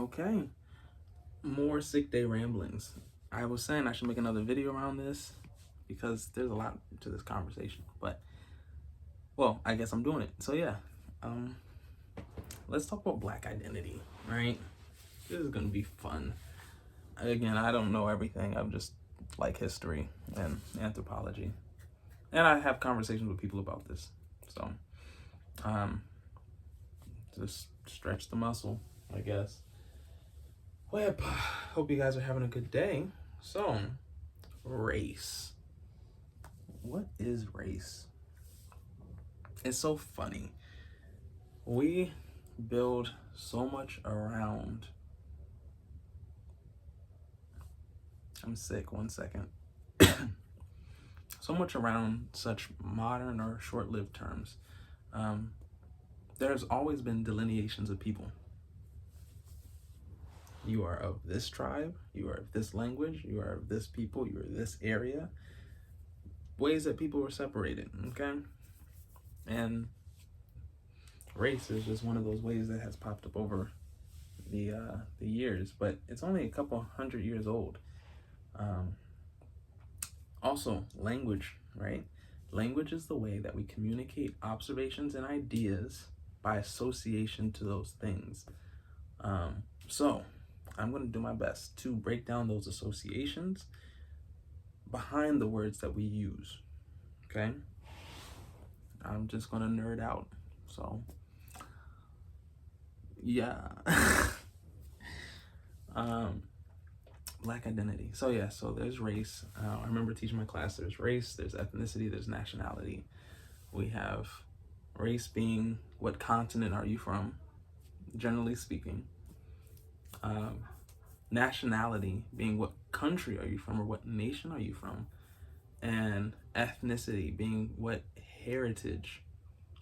Okay, more sick day ramblings. I was saying I should make another video around this because there's a lot to this conversation, but well, I guess I'm doing it. So yeah, um, let's talk about Black identity, right? This is gonna be fun. Again, I don't know everything. I'm just like history and anthropology, and I have conversations with people about this. So, um, just stretch the muscle, I guess. Well, hope you guys are having a good day. So, race. What is race? It's so funny. We build so much around. I'm sick, 1 second. So much around such modern or short lived terms. Um, there's always been delineations of people. You are of this tribe, you are of this language, you are of this people, you are this area. Ways that people were separated, okay? And race is just one of those ways that has popped up over the years, but it's only a couple hundred years old. Also, language, right? Language is the way that we communicate observations and ideas by association to those things. So I'm going to do my best to break down those associations behind the words that we use. Okay? I'm just going to nerd out. So, yeah. Black identity. So yeah, so there's race. I remember teaching my class, there's race, there's ethnicity, there's nationality. We have race being what continent are you from, generally speaking. Nationality being what country are you from or what nation are you from. And ethnicity being what heritage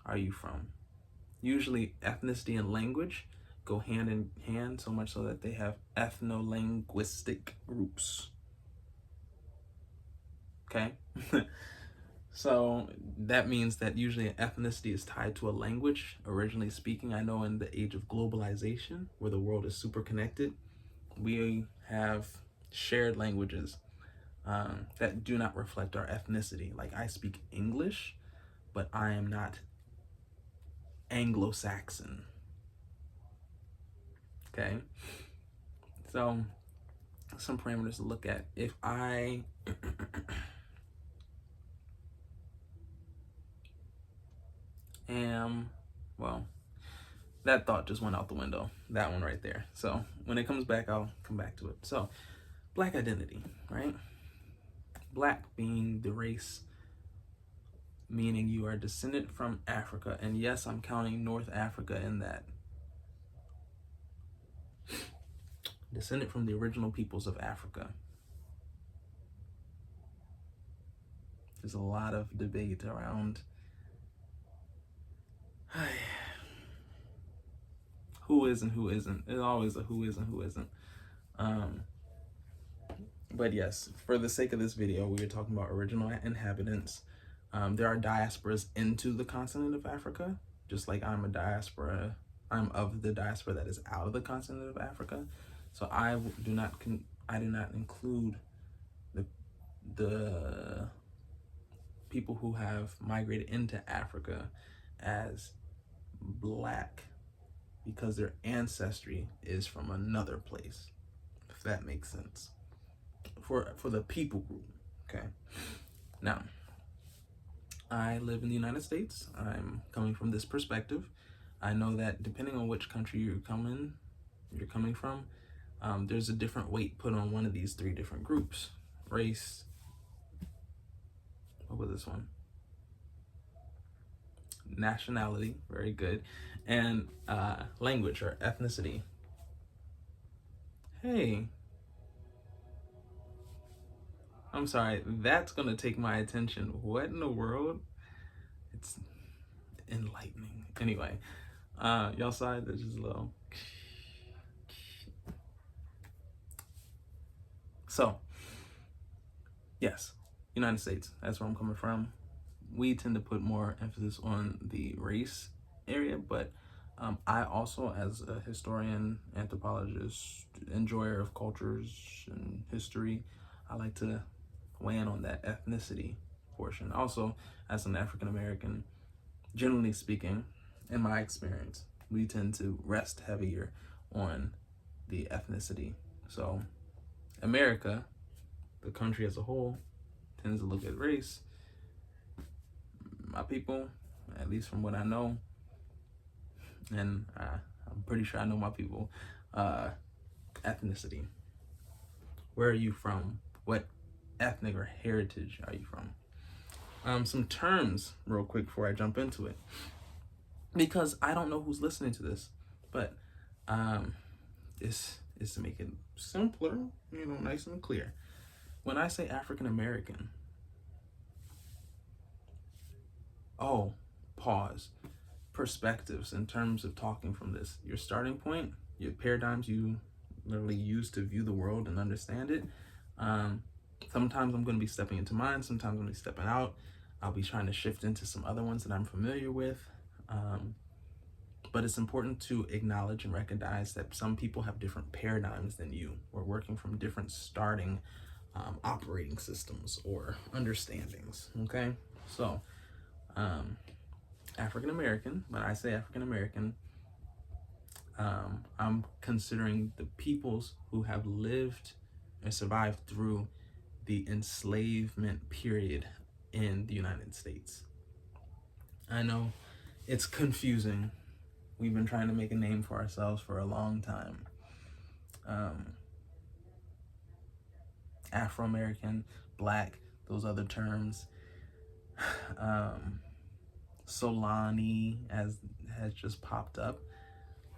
are you from. Usually ethnicity and language go hand in hand, so much so that they have ethno-linguistic groups. Okay? So that means that usually an ethnicity is tied to a language, originally speaking. I know in the age of globalization, where the world is super connected, we have shared languages that do not reflect our ethnicity. Like I speak English, but I am not Anglo-Saxon. Okay? So some parameters to look at. If I am, well, that thought just went out the window. That one right there. So when it comes back, I'll come back to it. So Black identity, right? Black being the race, meaning you are descended from Africa. And yes, I'm counting North Africa in that. Descended from the original peoples of Africa. There's a lot of debate around who is and who isn't. There's always a who is and who isn't. But yes, for the sake of this video, we are talking about original inhabitants. There are diasporas into the continent of Africa, just like I'm a diaspora. I'm of the diaspora that is out of the continent of Africa. So I do not include the people who have migrated into Africa as Black, because their ancestry is from another place, if that makes sense. For the people group, okay? Now, I live in the United States. I'm coming from this perspective. I know that depending on which country you're coming from, there's a different weight put on one of these three different groups. Race, what was this one? Nationality, very good, and language or ethnicity. Hey, I'm sorry, that's gonna take my attention. What in the world? It's enlightening. Anyway, y'all saw it, there's just a little. So, yes, United States, that's where I'm coming from. We tend to put more emphasis on the race area, but I also, as a historian, anthropologist, enjoyer of cultures and history, I like to weigh in on that ethnicity portion. Also, as an African American, generally speaking, in my experience, we tend to rest heavier on the ethnicity. So, America, the country as a whole, tends to look at race. My people, at least from what I know, and I'm pretty sure I know my people, ethnicity. Where are you from? What ethnic or heritage are you from? Some terms, real quick, before I jump into it, because I don't know who's listening to this, but it's to make it simpler, nice and clear. When I say African American, pause. Perspectives in terms of talking from this. Your starting point, your paradigms you literally use to view the world and understand it. Sometimes I'm going to be stepping into mine. Sometimes I'm going to be stepping out. I'll be trying to shift into some other ones that I'm familiar with. But it's important to acknowledge and recognize that some people have different paradigms than you. We're working from different starting operating systems or understandings. Okay, so African American, when I say African American, I'm considering the peoples who have lived and survived through the enslavement period in the United States. I know it's confusing. We've been trying to make a name for ourselves for a long time. Afro-American, Black, those other terms. Solani has just popped up.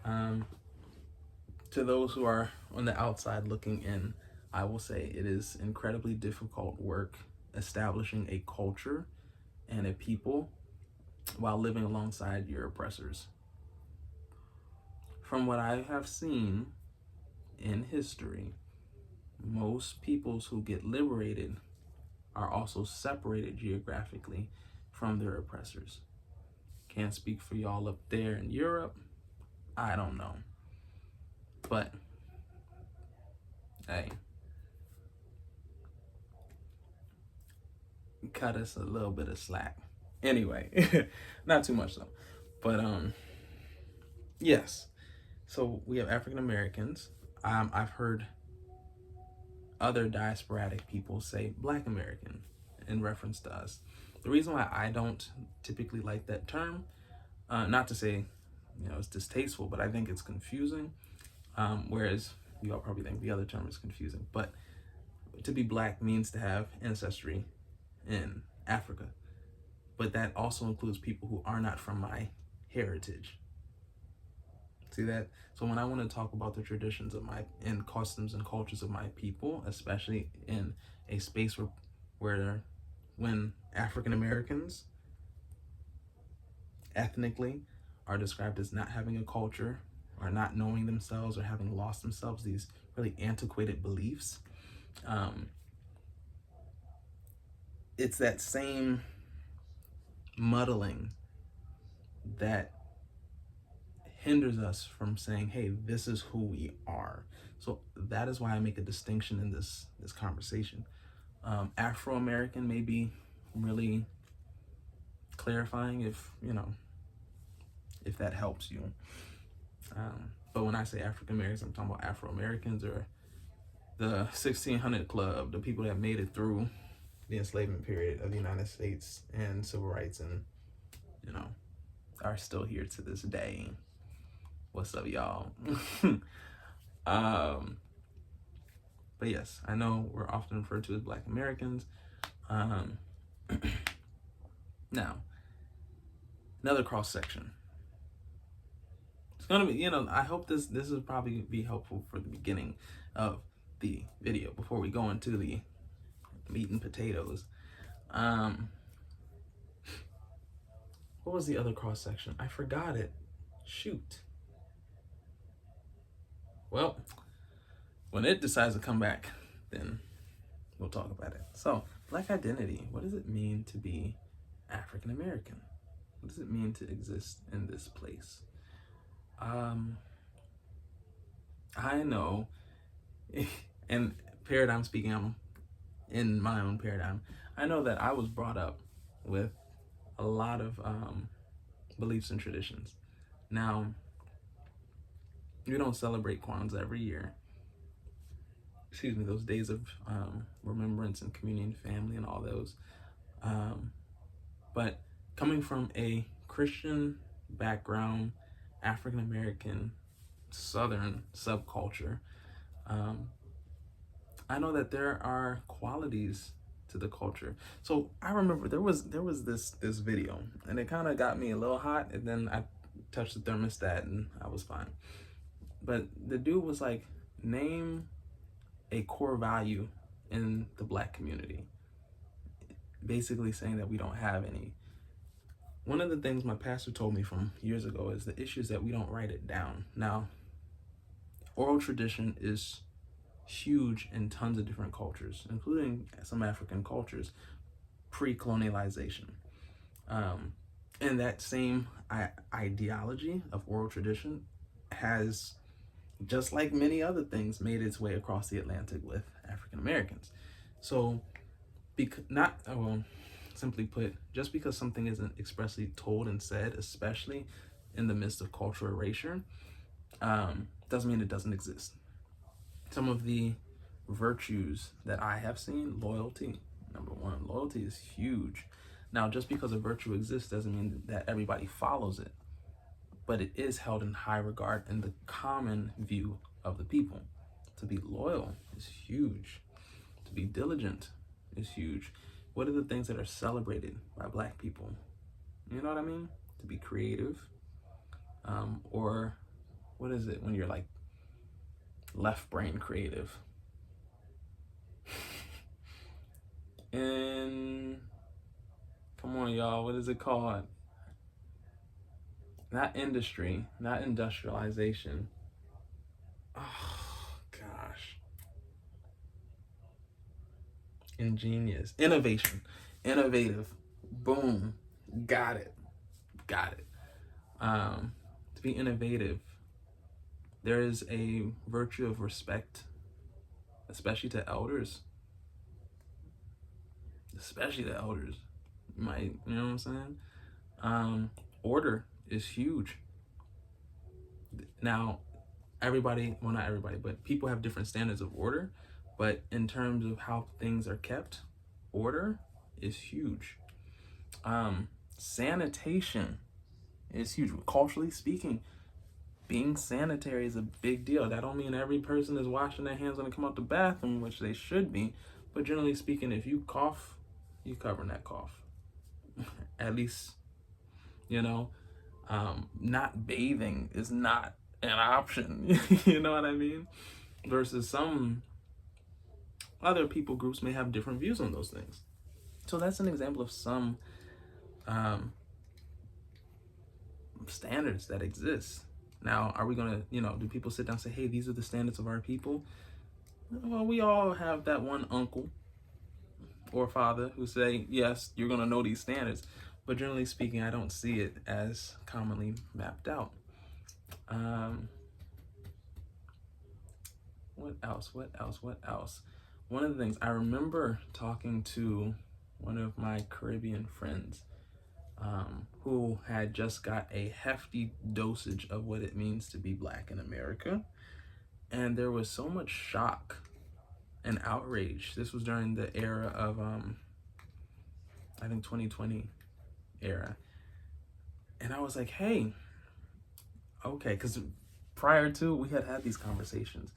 To those who are on the outside looking in, I will say it is incredibly difficult work establishing a culture and a people while living alongside your oppressors. From what I have seen in history, most peoples who get liberated are also separated geographically from their oppressors. Can't speak for y'all up there in Europe. I don't know. But, hey, cut us a little bit of slack. Anyway, not too much though. But, yes. So we have African Americans. I've heard other diasporatic people say Black American in reference to us. The reason why I don't typically like that term, not to say, it's distasteful, but I think it's confusing. Whereas you all probably think the other term is confusing, but to be Black means to have ancestry in Africa. But that also includes people who are not from my heritage. See that? So when I want to talk about the traditions of and customs and cultures of my people, especially in a space where when African Americans ethnically are described as not having a culture or not knowing themselves or having lost themselves, these really antiquated beliefs, it's that same muddling that hinders us from saying, hey, this is who we are. So that is why I make a distinction in this conversation. Afro-American may be really clarifying if that helps you. But when I say African Americans, I'm talking about Afro-Americans or the 1600 Club, the people that made it through the enslavement period of the United States and civil rights and, are still here to this day. What's up, y'all? But yes, I know we're often referred to as Black Americans. Now, another cross section. It's gonna be, I hope this will probably be helpful for the beginning of the video before we go into the meat and potatoes. What was the other cross section? I forgot it. Shoot. Well, when it decides to come back, then we'll talk about it. So, Black identity. What does it mean to be African American? What does it mean to exist in this place? Um, I know, and paradigm speaking, I'm in my own paradigm. I know that I was brought up with a lot of beliefs and traditions. Now, we don't celebrate Kwanzaa every year. Excuse me, those days of remembrance and communion, family, and all those. Um, but coming from a Christian background, African American, Southern subculture, um, I know that there are qualities to the culture. So I remember there was this video, and it kind of got me a little hot, and then I touched the thermostat and I was fine. But the dude was like, name a core value in the black community, basically saying that we don't have any. One of the things my pastor told me from years ago is the issue is that we don't write it down. Now, oral tradition is huge in tons of different cultures, including some African cultures, pre-colonialization. And that same ideology of oral tradition has, just like many other things, made its way across the Atlantic with African Americans. So, simply put, just because something isn't expressly told and said, especially in the midst of cultural erasure, doesn't mean it doesn't exist. Some of the virtues that I have seen, loyalty, number one. Loyalty is huge. Now, just because a virtue exists doesn't mean that everybody follows it, but it is held in high regard in the common view of the people. To be loyal is huge. To be diligent is huge. What are the things that are celebrated by black people? You know what I mean? To be creative, or what is it when you're like left brain creative? And come on, y'all, what is it called? Not industry, not industrialization. Oh gosh. Ingenious. Innovation. Innovative. Boom. Got it. Got it. To be innovative, there is a virtue of respect, especially to elders. Especially to elders. You know what I'm saying? Order is huge. Now, well, not everybody, but people have different standards of order. But in terms of how things are kept, order is huge. Sanitation is huge. Culturally speaking, being sanitary is a big deal. That don't mean every person is washing their hands when they come out the bathroom, which they should be. But generally speaking, if you cough, you covering that cough. At least, not bathing is not an option. You know what I mean? Versus some other people groups may have different views on those things. So that's an example of some standards that exist. Now, are we gonna, do people sit down and say, hey, these are the standards of our people? Well, we all have that one uncle or father who say, yes, you're gonna know these standards. But generally speaking, I don't see it as commonly mapped out. What else? One of the things I remember talking to one of my Caribbean friends who had just got a hefty dosage of what it means to be black in America. And there was so much shock and outrage. This was during the era of, I think 2020 era. And I was like, hey, okay, because prior to, we had these conversations.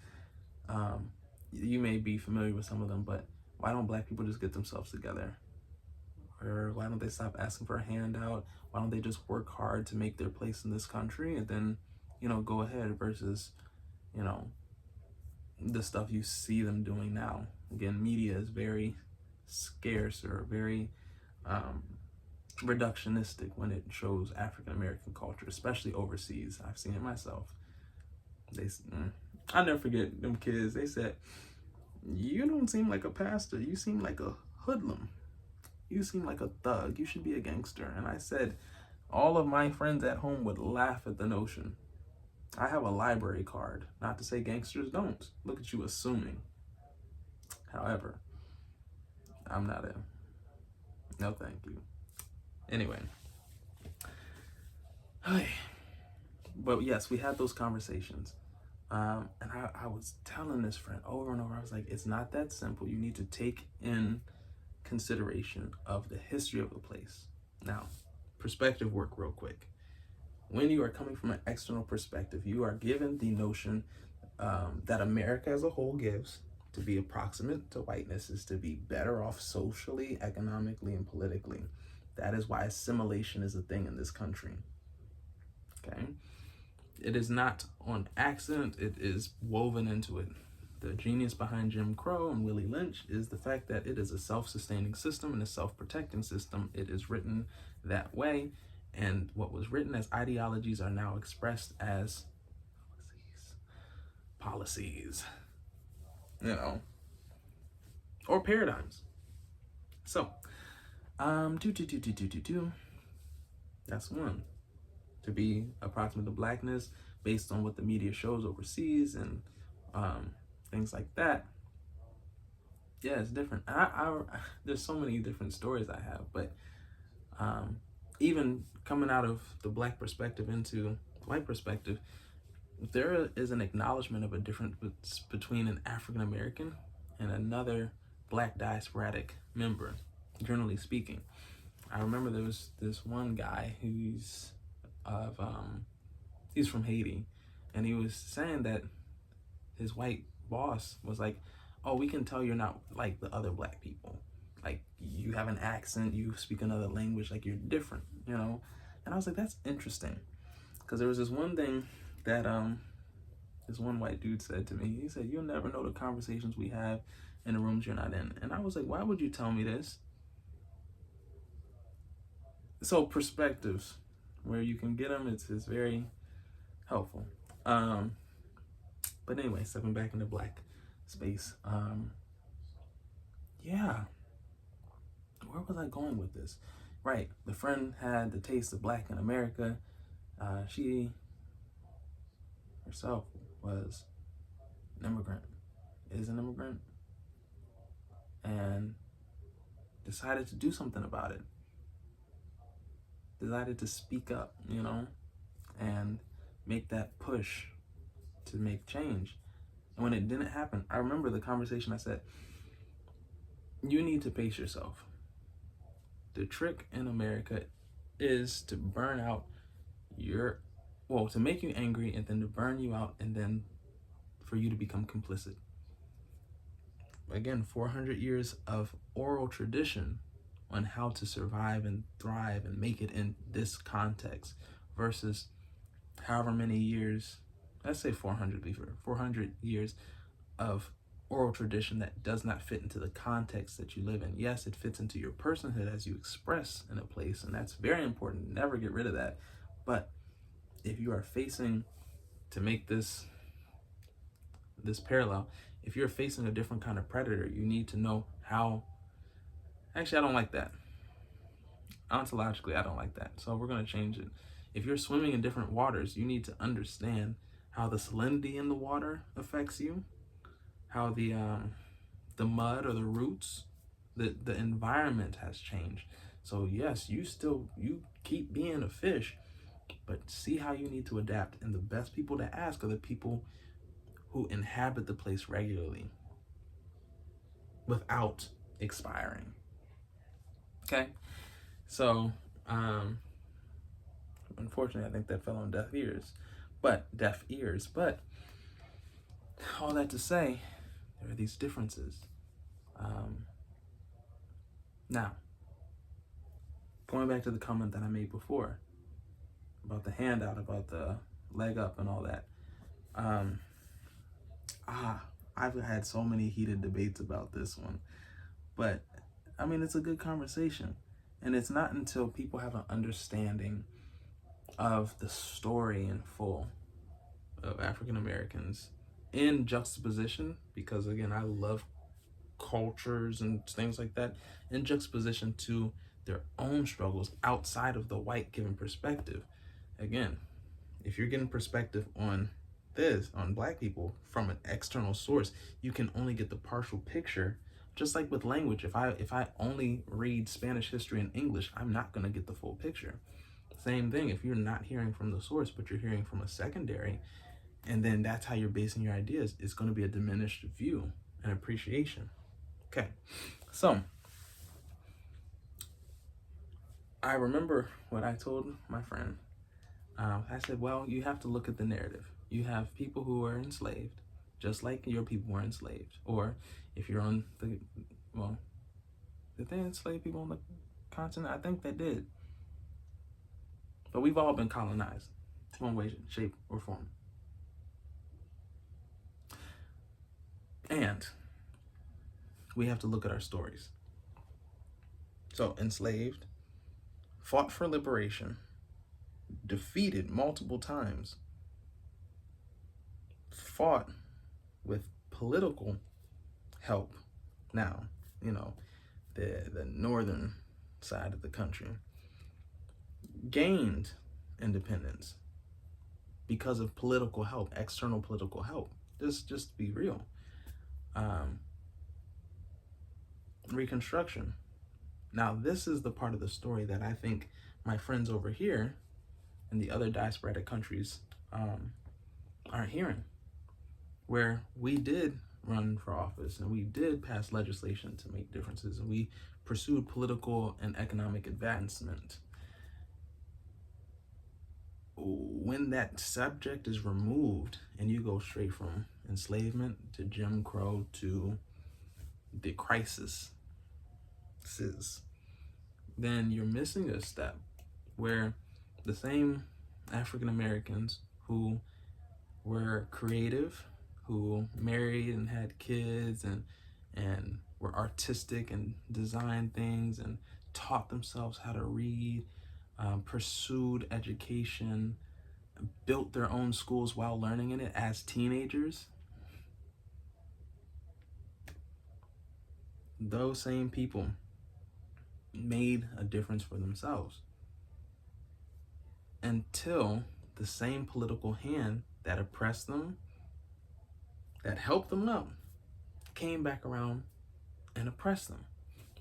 You may be familiar with some of them, but why don't black people just get themselves together? Or why don't they stop asking for a handout? Why don't they just work hard to make their place in this country and then, go ahead versus, the stuff you see them doing now. Again, media is very scarce or very reductionistic when it shows African American culture, especially overseas. I've seen it myself. I'll never forget them kids. They said, you don't seem like a pastor. You seem like a hoodlum. You seem like a thug. You should be a gangster. And I said, all of my friends at home would laugh at the notion. I have a library card. Not to say gangsters don't. Look at you assuming. However, I'm not a. No, thank you. Anyway. But yes, we had those conversations. And I was telling this friend over and over, I was like, it's not that simple. You need to take in consideration of the history of the place. Now, perspective work real quick. When you are coming from an external perspective, you are given the notion that America as a whole gives to be approximate to whiteness is to be better off socially, economically, and politically. That is why assimilation is a thing in this country. Okay? It is not on accident, it is woven into it. The genius behind Jim Crow and Willie Lynch is the fact that it is a self-sustaining system and a self-protecting system. It is written that way, and what was written as ideologies are now expressed as policies, you know, or paradigms. So, that's one. To be approximate to blackness based on what the media shows overseas and things like that. Yeah, it's different. There's so many different stories I have, but even coming out of the black perspective into the white perspective, there is an acknowledgement of a difference between an African American and another black diasporic member, generally speaking. I remember there was this one guy who's he's from Haiti, and he was saying that his white boss was like, oh, we can tell you're not like the other black people. Like, you have an accent, you speak another language, like you're different, you know? And I was like, that's interesting. Because there was this one thing that this one white dude said to me. He said, you'll never know the conversations we have in the rooms you're not in. And I was like, why would you tell me this? So perspectives, where you can get them, it's very helpful. But anyway, stepping back into black space. Yeah. Where was I going with this? Right. The friend had the taste of black in America. She herself was an immigrant, is an immigrant, and decided to do something about it. Decided to speak up, you know, and make that push to make change. And when it didn't happen, I remember the conversation I said, you need to pace yourself. The trick in America is to burn out to make you angry and then to burn you out and then for you to become complicit. Again, 400 years of oral tradition on how to survive and thrive and make it in this context versus however many years, let's say 400 years of oral tradition that does not fit into the context that you live in. Yes, it fits into your personhood as you express in a place, and that's very important. Never get rid of that. But if you are facing, to make this parallel, if you're facing a different kind of predator, you need to know how. Actually, I don't like that. Ontologically, I don't like that. So we're going to change it. If you're swimming in different waters, you need to understand how the salinity in the water affects you, how the mud or the roots, the environment has changed. So yes, you keep being a fish, but see how you need to adapt. And the best people to ask are the people who inhabit the place regularly without expiring. Okay? So, unfortunately, I think that fell on deaf ears. But all that to say, there are these differences. Now, going back to the comment that I made before about the handout, about the leg up and all that. I've had so many heated debates about this one. But, I mean, it's a good conversation. And it's not until people have an understanding of the story in full of African Americans in juxtaposition, because again, I love cultures and things like that, in juxtaposition to their own struggles outside of the white given perspective. Again, if you're getting perspective on this, on black people from an external source, you can only get the partial picture. Just like with language, if I only read Spanish history and English, I'm not going to get the full picture. Same thing, if you're not hearing from the source, but you're hearing from a secondary, and then that's how you're basing your ideas, it's going to be a diminished view and appreciation. Okay, so I remember what I told my friend. I said, well, you have to look at the narrative. You have people who are enslaved, just like your people were enslaved. Or if you're on the, well, did they enslave people on the continent? I think they did. But we've all been colonized, one way, shape, or form. And we have to look at our stories. So, enslaved, fought for liberation, defeated multiple times, fought with political help. Now, the northern side of the country gained independence because of political help, external political help. Just to be real. Reconstruction. Now, this is the part of the story that I think my friends over here in the other diasporic countries aren't hearing, where we did run for office and we did pass legislation to make differences and we pursued political and economic advancement. When that subject is removed and you go straight from enslavement to Jim Crow to the crisis, then you're missing a step where the same African Americans who were creative, who married and had kids and were artistic and designed things and taught themselves how to read, pursued education, built their own schools while learning in it as teenagers. Those same people made a difference for themselves until the same political hand that oppressed them, that helped them up, came back around and oppressed them.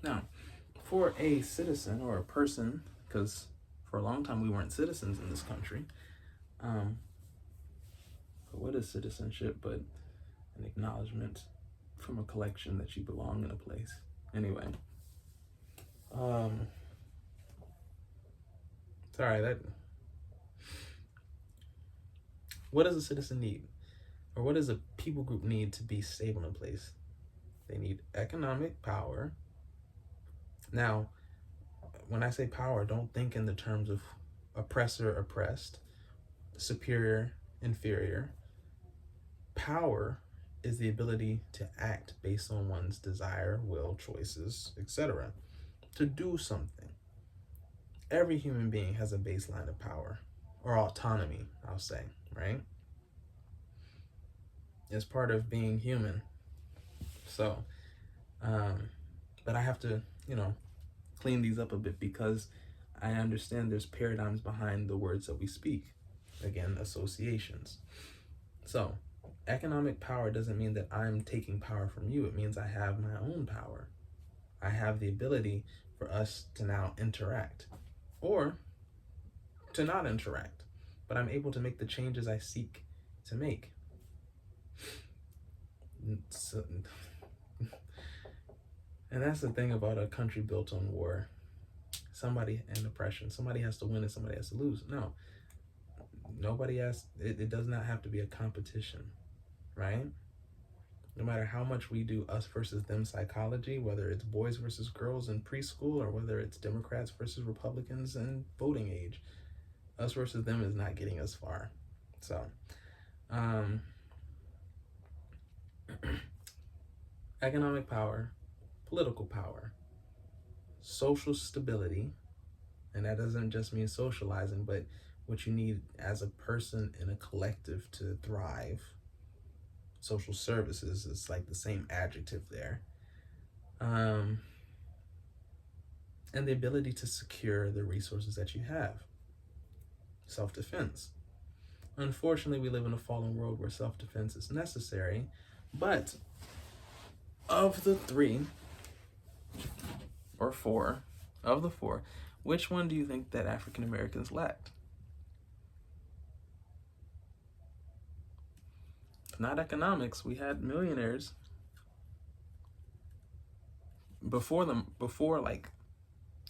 Now, for a citizen or a person, because for a long time we weren't citizens in this country, but what is citizenship but an acknowledgement from a collection that you belong in a place? Anyway, what does a citizen need? Or what does a people group need to be stable in a place? They need economic power. Now, when I say power, don't think in the terms of oppressor, oppressed, superior, inferior. Power is the ability to act based on one's desire, will, choices, etc. To do something. Every human being has a baseline of power, or autonomy, I'll say, right? It's part of being human. So, but I have to, clean these up a bit because I understand there's paradigms behind the words that we speak. Again, associations. So, economic power doesn't mean that I'm taking power from you. It means I have my own power. I have the ability for us to now interact or to not interact, but I'm able to make the changes I seek to make. So, and that's the thing about a country built on war. And oppression. Somebody has to win and somebody has to lose. No. Nobody has, it does not have to be a competition, right? No matter how much we do us versus them psychology, whether it's boys versus girls in preschool or whether it's Democrats versus Republicans in voting age, us versus them is not getting us far. So, economic power, political power, social stability, and that doesn't just mean socializing, but what you need as a person in a collective to thrive. Social services is like the same adjective there. And the ability to secure the resources that you have. Self-defense. Unfortunately, we live in a fallen world where self-defense is necessary. But of the three or four, of the four, which one do you think that African Americans lacked? Not economics. We had millionaires before like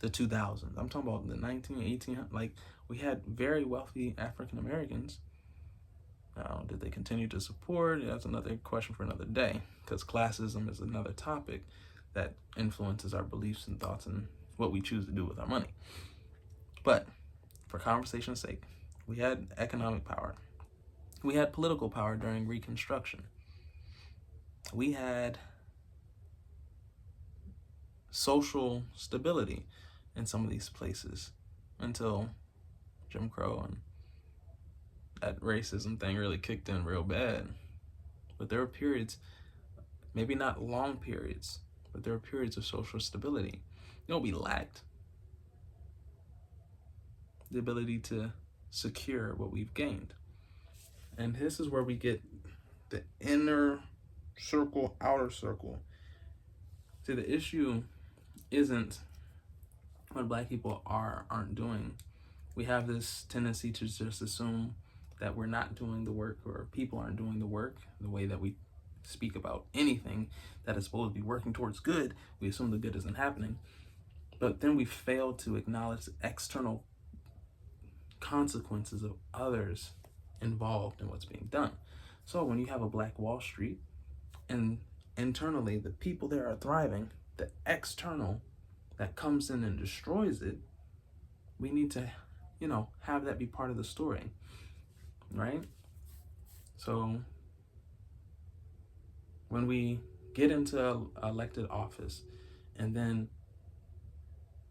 the 2000s. I'm talking about the 1918. Like, we had very wealthy African Americans. Now, did they continue to support? That's another question for another day, because classism is another topic that influences our beliefs and thoughts and what we choose to do with our money. But for conversation's sake, we had economic power. We had political power during Reconstruction. We had social stability in some of these places until Jim Crow and that racism thing really kicked in real bad. But there were periods, maybe not long periods, but there were periods of social stability. You know, we lacked the ability to secure what we've gained. And this is where we get the inner circle, outer circle. See, the issue isn't what Black people aren't doing. We have this tendency to just assume that we're not doing the work, or people aren't doing the work. The way that we speak about anything that is supposed to be working towards good, we assume the good isn't happening. But then we fail to acknowledge the external consequences of others involved in what's being done. So when you have a Black Wall Street and internally the people there are thriving, the external that comes in and destroys it, we need to, have that be part of the story, right? So when we get into elected office, and then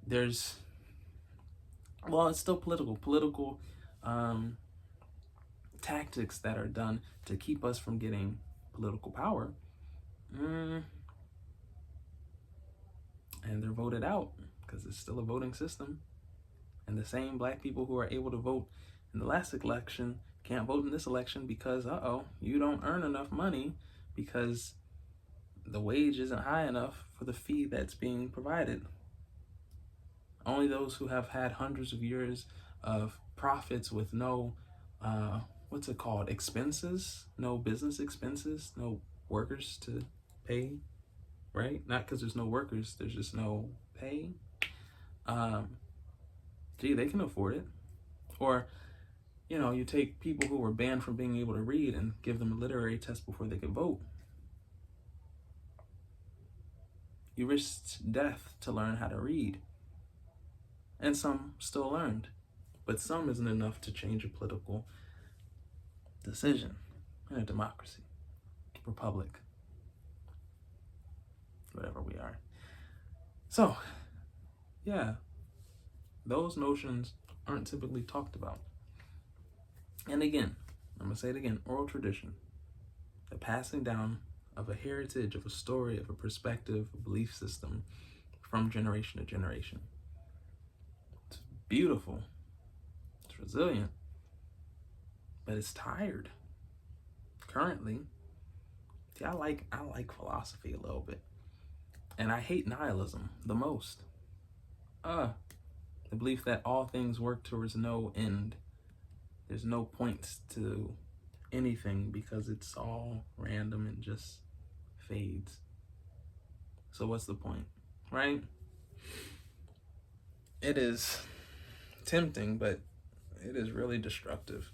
there's, it's still political tactics that are done to keep us from getting political power, and they're voted out because it's still a voting system. And the same Black people who are able to vote in the last election can't vote in this election because, you don't earn enough money because the wage isn't high enough for the fee that's being provided. Only those who have had hundreds of years of profits with no, expenses, no business expenses, no workers to pay, right? Not because there's no workers, there's just no pay. They can afford it. Or, you take people who were banned from being able to read and give them a literary test before they could vote. You risked death to learn how to read. And some still learned. But some isn't enough to change a political decision in a democracy, republic, whatever we are. So, yeah, those notions aren't typically talked about. And again, I'm going to say it again, oral tradition, the passing down of a heritage, of a story, of a perspective, a belief system from generation to generation. It's beautiful, it's resilient, but it's tired. Currently, see, I like philosophy a little bit, and I hate nihilism the most. The belief that all things work towards no end. There's no points to anything because it's all random and just fades. So what's the point, right? It is tempting, but it is really destructive.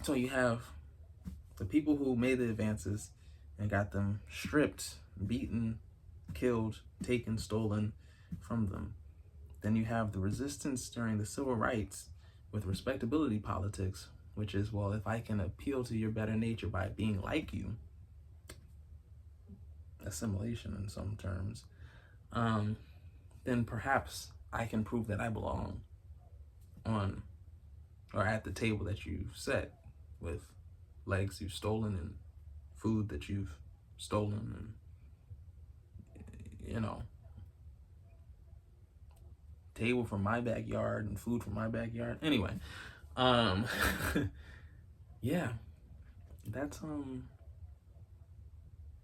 So you have the people who made the advances and got them stripped, beaten, killed, taken, stolen from them. Then you have the resistance during the civil rights with respectability politics, which is, if I can appeal to your better nature by being like you, assimilation in some terms, then perhaps I can prove that I belong on or at the table that you've set, with legs you've stolen and food that you've stolen, and table from my backyard and food from my backyard. Anyway, Um, yeah, that's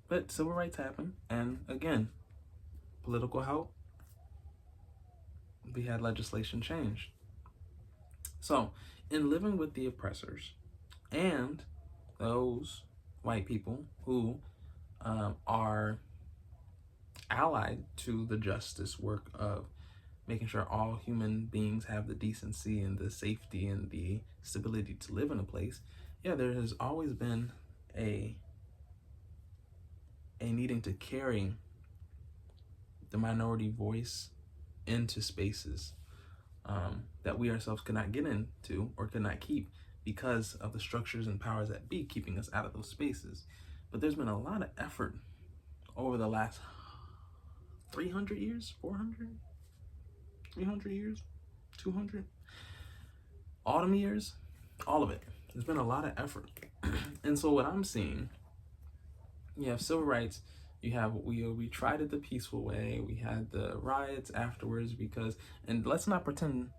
but civil rights happened, and again, political help. We had legislation changed. So, in living with the oppressors and those white people who are allied to the justice work of making sure all human beings have the decency and the safety and the stability to live in a place, yeah, there has always been a needing to carry the minority voice into spaces that we ourselves could not get into or could not keep because of the structures and powers that be keeping us out of those spaces. But there's been a lot of effort over the last 300 years, 400, 300 years, 200, autumn years, all of it. There's been a lot of effort. And so what I'm seeing, you have civil rights, you have we tried it the peaceful way, we had the riots afterwards because, and let's not pretend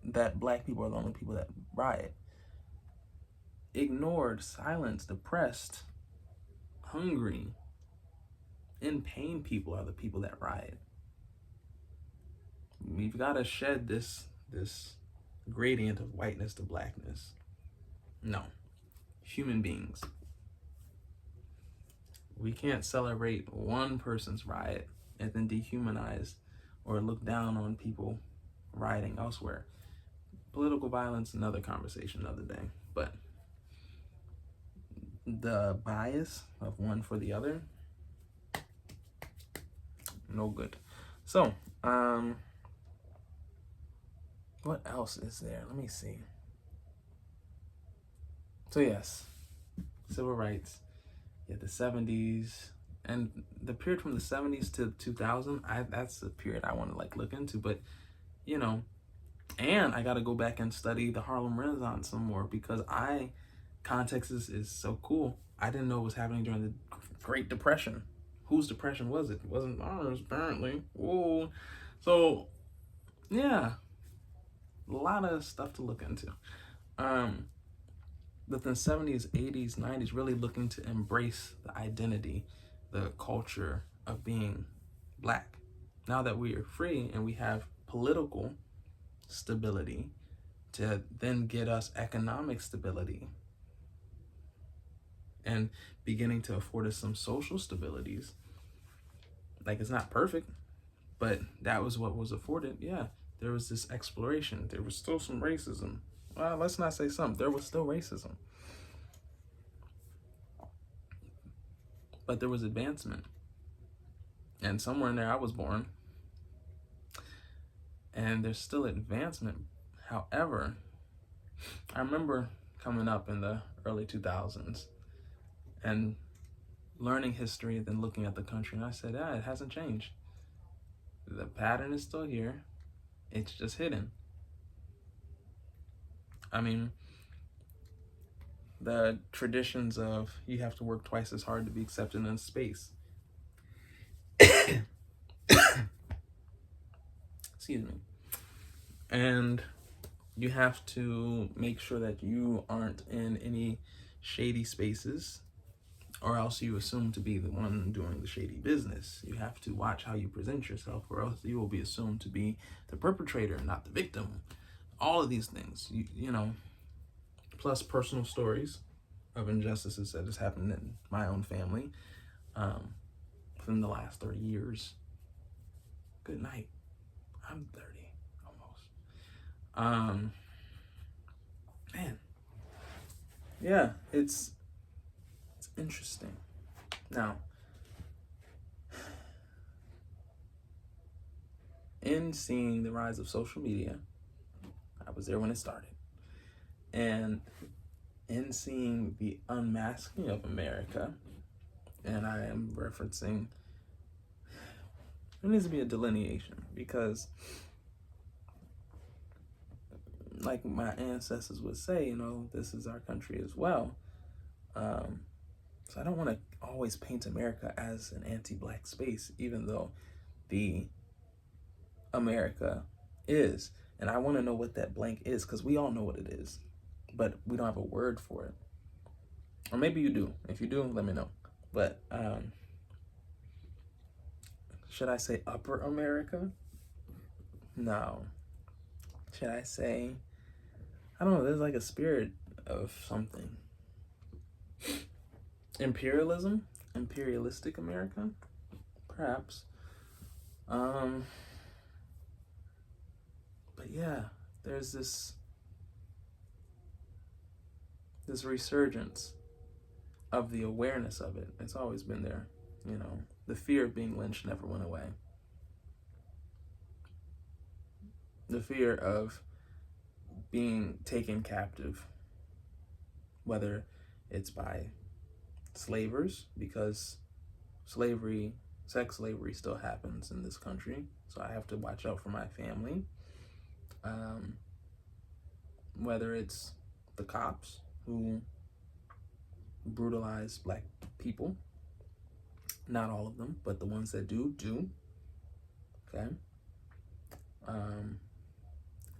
that black people are the only people that riot. Ignored, silenced, oppressed, hungry, in pain people are the people that riot. We've got to shed this gradient of whiteness to blackness. No, human beings. We can't celebrate one person's riot and then dehumanize or look down on people rioting elsewhere. Political violence, another conversation, another day. But the bias of one for the other, no good. So, what else is there? Let me see. So yes, civil rights. Yeah, the 70s and the period from the 70s to 2000. That's the period I want to like look into. But you know, and I got to go back and study the Harlem Renaissance some more because context is so cool. I didn't know what was happening during the Great Depression. Whose depression was it? It wasn't ours, apparently. Whoa. So, yeah, a lot of stuff to look into. But the 70s, 80s, 90s, really looking to embrace the identity, the culture of being black. Now that we are free and we have political stability to then get us economic stability and beginning to afford us some social stabilities. Like, it's not perfect, but that was what was afforded. Yeah, there was this exploration. There was still some racism. Well, let's not say some. There was still racism. But there was advancement. And somewhere in there I was born. And there's still advancement. However, I remember coming up in the early 2000s and learning history, then looking at the country, and I said, it hasn't changed. The pattern is still here. It's just hidden. I mean, the traditions of you have to work twice as hard to be accepted in space. Excuse me. And you have to make sure that you aren't in any shady spaces, or else you assume to be the one doing the shady business. You have to watch how you present yourself, or else you will be assumed to be the perpetrator, not the victim. All of these things, you know, plus personal stories of injustices that has happened in my own family within the last 30 years. Good night. I'm 30 almost. Man, yeah, it's interesting. Now, in seeing the rise of social media, I was there when it started, and in seeing the unmasking of America, and I am referencing, there needs to be a delineation because, like my ancestors would say, you know, this is our country as well. So I don't want to always paint America as an anti-black space, even though the America is. And I want to know what that blank is, because we all know what it is, but we don't have a word for it. Or maybe you do. If you do, let me know. But should I say Upper America? No. Should I say, I don't know, there's like a spirit of something. Imperialism? Imperialistic America? Perhaps. But yeah, there's this resurgence of the awareness of it. It's always been there, you know. The fear of being lynched never went away. The fear of being taken captive, whether it's by slavers, because sex slavery still happens in this country, so I have to watch out for my family. Whether it's the cops who brutalize black people, not all of them, but the ones that do, okay?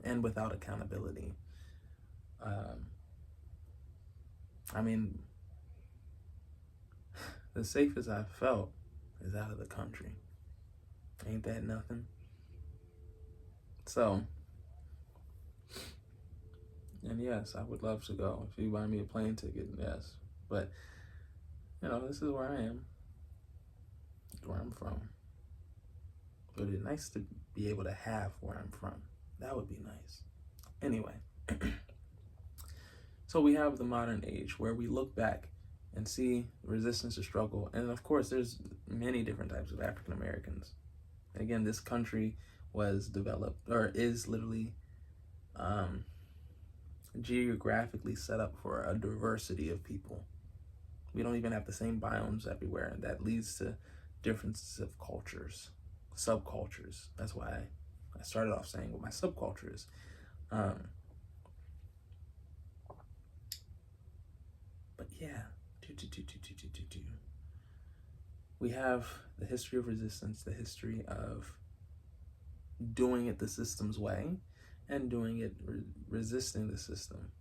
And without accountability. I mean, the safest I've felt is out of the country. Ain't that nothing? So, and yes, I would love to go. If you buy me a plane ticket, yes. But, you know, this is where I am, where I'm from. But it'd be nice to be able to have where I'm from. That would be nice. Anyway, so we have the modern age where we look back and see resistance to struggle. And of course, there's many different types of African Americans. And again, this country was developed, or is literally geographically set up for a diversity of people. We don't even have the same biomes everywhere, and that leads to differences of cultures, subcultures. That's why I started off saying what my subculture is. But yeah, we have the history of resistance, the history of doing it the system's way, and doing it resisting the system.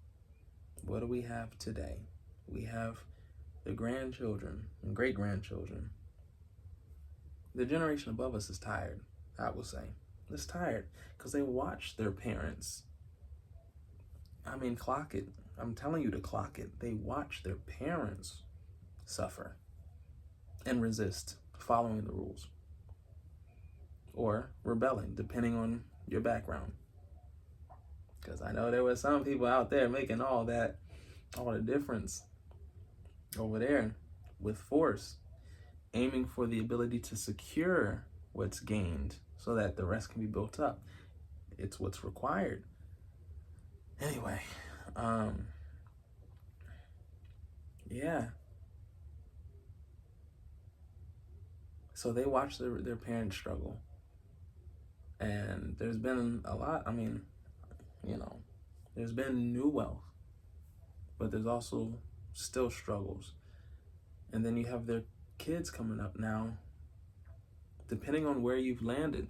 What do we have today? We have the grandchildren and great-grandchildren. The generation above us is tired, I will say. It's tired because they watch their parents. I mean, clock it. I'm telling you to clock it. They watch their parents suffer and resist following the rules or rebelling, depending on your background. Because I know there were some people out there making all the difference over there with force, aiming for the ability to secure what's gained so that the rest can be built up. It's what's required. Anyway, yeah. So they watch their parents struggle. And there's been a lot, I mean, you know, there's been new wealth, but there's also still struggles. And then you have their kids coming up now. Depending on where you've landed,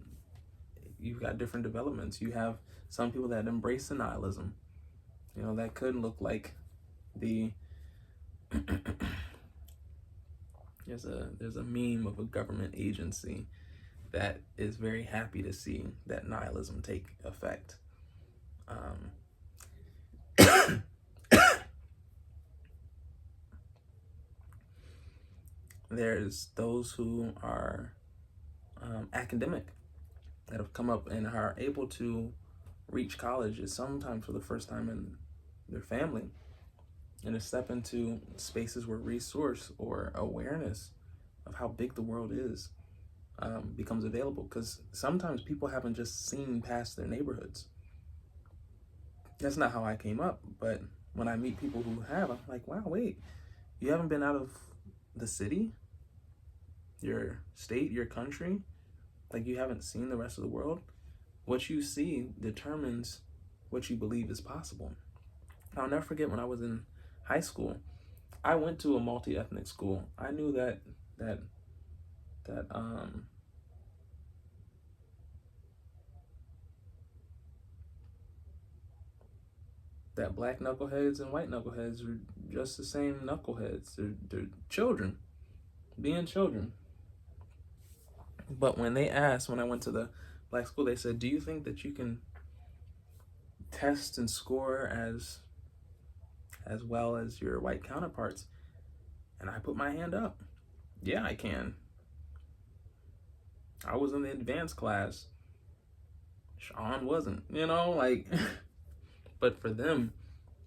you've got different developments. You have some people that embrace nihilism. You know, that could look like the there's a meme of a government agency that is very happy to see that nihilism take effect. There's those who are academic that have come up and are able to reach colleges sometimes for the first time in their family, and to step into spaces where resource or awareness of how big the world is becomes available. Because sometimes people haven't just seen past their neighborhoods. That's not how I came up, but when I meet people who have, I'm like, wow, wait, you haven't been out of the city, your state, your country, like you haven't seen the rest of the world. What you see determines what you believe is possible. I'll never forget when I was in high school, I went to a multi-ethnic school. I knew that that black knuckleheads and white knuckleheads are just the same knuckleheads. They're children, being children. But when they asked, when I went to the black school, they said, do you think that you can test and score as well as your white counterparts? And I put my hand up. Yeah, I can. I was in the advanced class. Sean wasn't, like, but for them,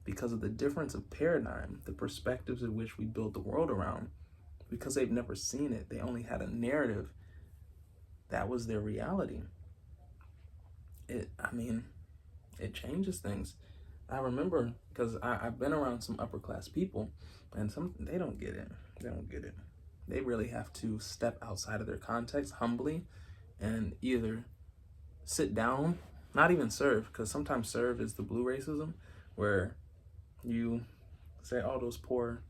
because of the difference of paradigm, the perspectives in which we build the world around, because they've never seen it, they only had a narrative. That was their reality. It changes things. I remember, because I've been around some upper class people, and they don't get it. They really have to step outside of their context humbly and either sit down, not even serve, because sometimes serve is the blue racism, where you say, oh, those poor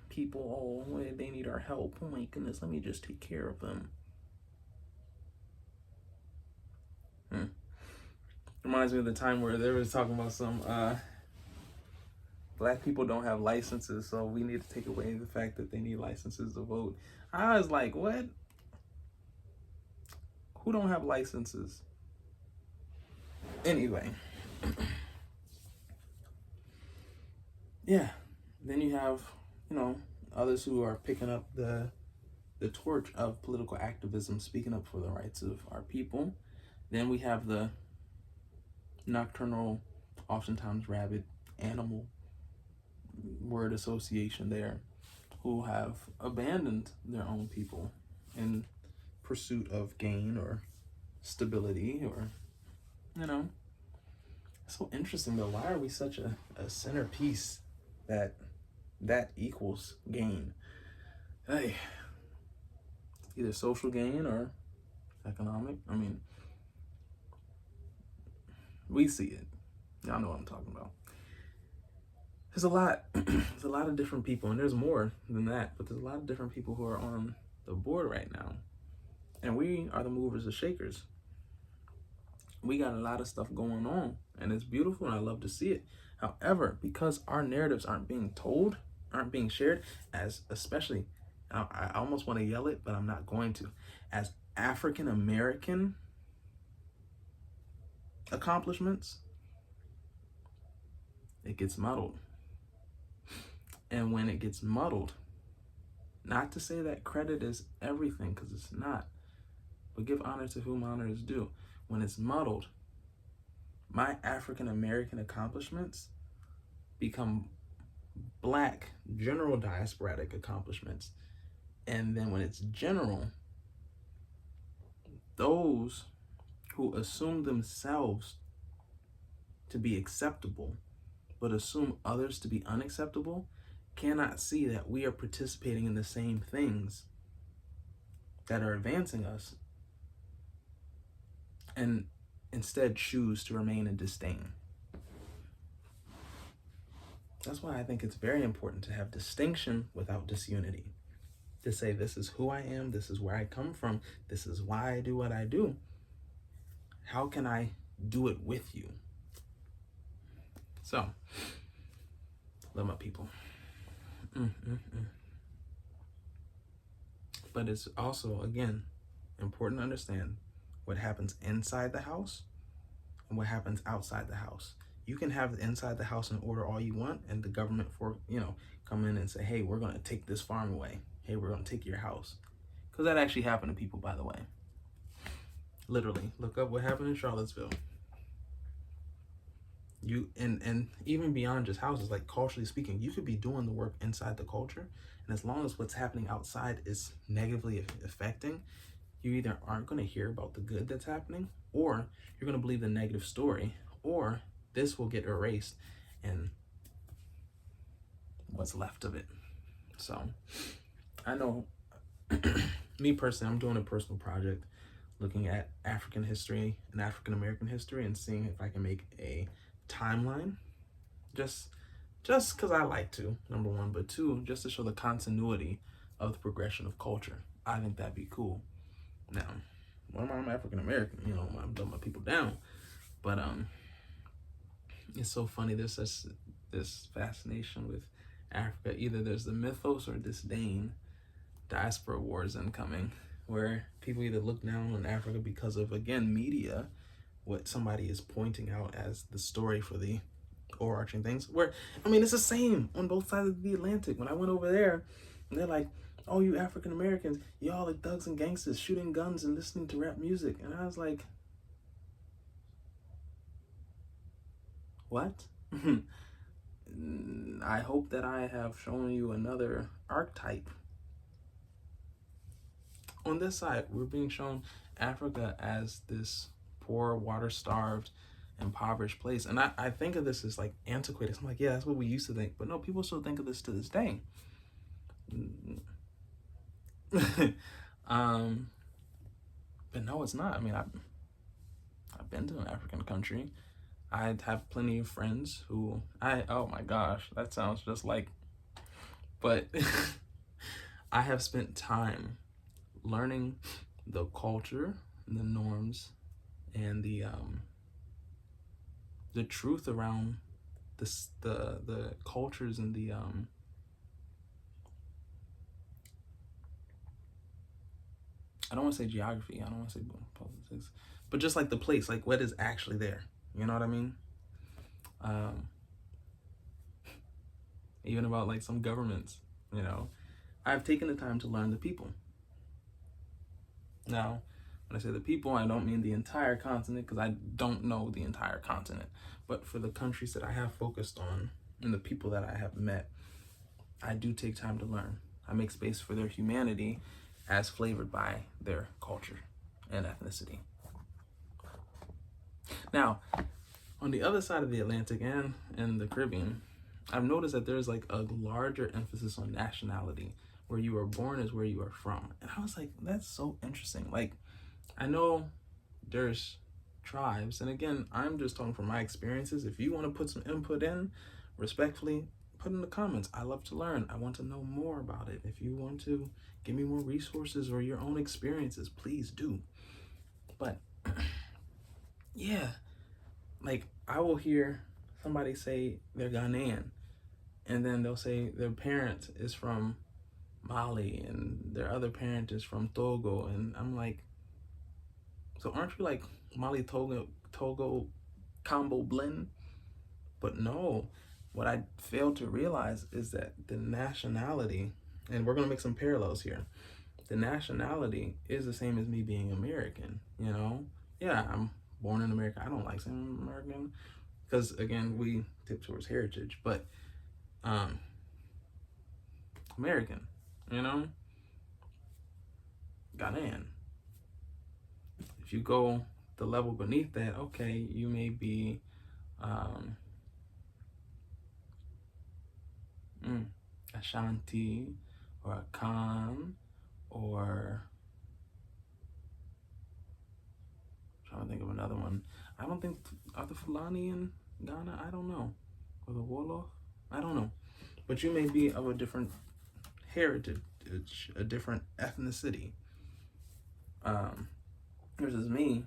people, oh, they need our help. Oh my goodness, let me just take care of them. Reminds me of the time where they was talking about some black people don't have licenses, so we need to take away the fact that they need licenses to vote. I was like, what? Who don't have licenses? Anyway. Yeah. Then you have, others who are picking up the torch of political activism, speaking up for the rights of our people. Then we have the nocturnal, oftentimes rabid animal word association there, who have abandoned their own people in pursuit of gain or stability, or it's so interesting though. Why are we such a centerpiece that equals gain? Hey, either social gain or economic. We see it. Y'all know what I'm talking about. There's a lot of different people, and there's more than that, but there's a lot of different people who are on the board right now. And we are the movers and shakers. We got a lot of stuff going on, and it's beautiful, and I love to see it. However, because our narratives aren't being told, aren't being shared, as especially, I almost want to yell it, but I'm not going to, as African American accomplishments, it gets muddled. And when it gets muddled, not to say that credit is everything, because it's not, but give honor to whom honor is due. When it's muddled, my African American accomplishments become black general diasporatic accomplishments. And then when it's general, those who assume themselves to be acceptable, but assume others to be unacceptable, cannot see that we are participating in the same things that are advancing us, and instead choose to remain in disdain. That's why I think it's very important to have distinction without disunity. To say, this is who I am, this is where I come from, this is why I do what I do. How can I do it with you? So, love my people. But it's also, again, important to understand what happens inside the house and what happens outside the house. You can have inside the house in order all you want, and the government come in and say, hey, we're going to take this farm away. Hey, we're going to take your house. Because that actually happened to people, by the way. Literally, look up what happened in Charlottesville. And even beyond just houses, like culturally speaking, you could be doing the work inside the culture, and as long as what's happening outside is negatively affecting, you either aren't going to hear about the good that's happening, or you're going to believe the negative story, or this will get erased and what's left of it. So I know me personally, I'm doing a personal project looking at African history and African American history and seeing if I can make a timeline, just because I like to, number one, but two, just to show the continuity of the progression of culture. I think that'd be cool. Now, when I'm African American, I'm dumb my people down, but It's so funny. There's such this fascination with Africa. Either there's the mythos or disdain. Diaspora wars incoming, where people either look down on Africa because of, again, media, what somebody is pointing out as the story for the overarching things. Where, I mean, it's the same on both sides of the Atlantic. When I went over there, they're like, oh, you African Americans, y'all like thugs and gangsters shooting guns and listening to rap music. And I was like, what? I hope that I have shown you another archetype. On this side, we're being shown Africa as this poor, water-starved, impoverished place. And I think of this as like antiquated. I'm like, yeah, that's what we used to think. But no, people still think of this to this day. But no, it's not. I mean, I've been to an African country. I have plenty of friends who oh my gosh, that sounds just like, but I have spent time learning the culture, the norms, and the truth around the cultures and the I don't want to say geography, I don't want to say politics, but just like the place, like what is actually there. You know what I mean? Even about like some governments, you know, I've taken the time to learn the people. Now, when I say the people, I don't mean the entire continent, because I don't know the entire continent. But for the countries that I have focused on and the people that I have met, I do take time to learn. I make space for their humanity as flavored by their culture and ethnicity. Now, on the other side of the Atlantic and in the Caribbean, I've noticed that there's like a larger emphasis on nationality. Where you are born is where you are from. And I was like, that's so interesting. Like, I know there's tribes, and again, I'm just talking from my experiences. If you want to put some input in, respectfully, put in the comments. I love to learn. I want to know more about it. If you want to give me more resources or your own experiences, please do. But yeah, like I will hear somebody say they're Ghanaian, and then they'll say their parent is from Mali and their other parent is from Togo, and I'm like, so aren't you like Mali Togo combo blend? But no, what I failed to realize is that the nationality, and we're gonna make some parallels here, the nationality is the same as me being American. You know, yeah, I'm born in America. I don't like saying American because again, we tip towards heritage, but American, you know, Ghanaian. If you go the level beneath that, okay, you may be Ashanti or a Khan, or I'm trying to think of another one. I don't think, are the Fulani in Ghana? I don't know. Or the Wolof? I don't know. But you may be of a different heritage, a different ethnicity. Versus me,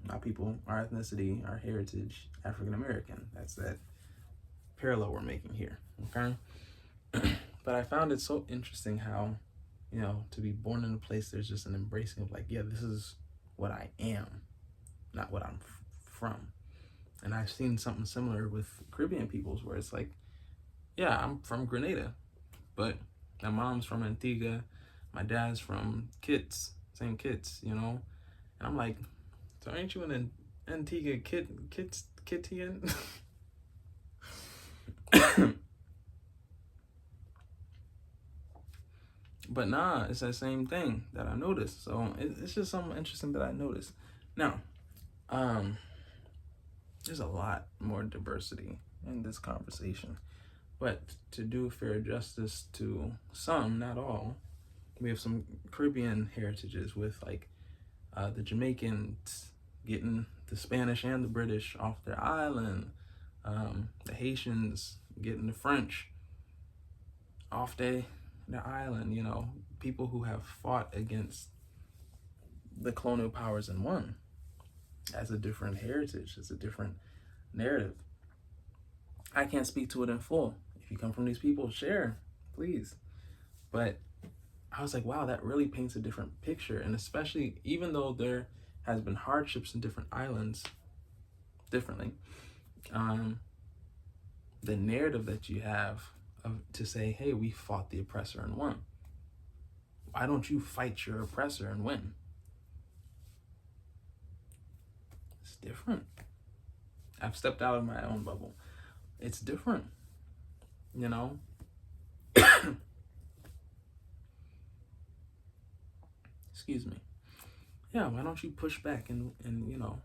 my people, our ethnicity, our heritage, African American. That's that parallel we're making here, okay? But I found it so interesting how, you know, to be born in a place, there's just an embracing of like, yeah, this is what I am, not what I'm from. And I've seen something similar with Caribbean peoples where it's like, yeah, I'm from Grenada, but my mom's from Antigua, my dad's from Kitts, St. Kitts, you know? And I'm like, so ain't you an Antigua Kittian? But nah, it's that same thing that I noticed. So it's just something interesting that I noticed. Now, there's a lot more diversity in this conversation. But to do fair justice to some, not all, we have some Caribbean heritages with like the Jamaicans getting the Spanish and the British off their island, the Haitians getting the French off their island, you know, people who have fought against the colonial powers and won. As a different heritage, as a different narrative. I can't speak to it in full. If you come from these people, share, please. But I was like, wow, that really paints a different picture. And especially, even though there has been hardships in different islands differently, the narrative that you have to say, hey, we fought the oppressor and won. Why don't you fight your oppressor and win? It's different. I've stepped out of my own bubble. It's different, you know? Excuse me. Yeah, why don't you push back and you know,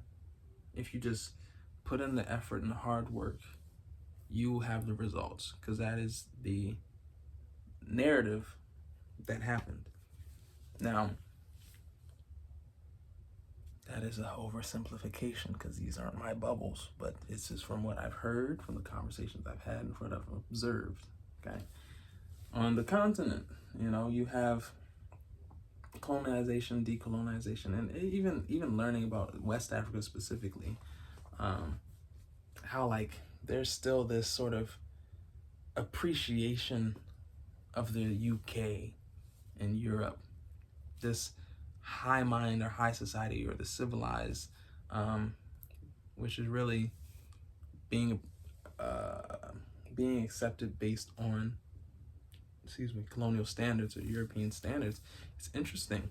if you just put in the effort and the hard work, you will have the results, because that is the narrative that happened. Now, that is an oversimplification because these aren't my bubbles, but it's just from what I've heard, from the conversations I've had, and from what I've observed. Okay, on the continent, you know, you have colonization, decolonization, and even learning about West Africa specifically, how like there's still this sort of appreciation of the UK and Europe, this high mind or high society or the civilized, which is really being accepted based on, colonial standards or European standards. It's interesting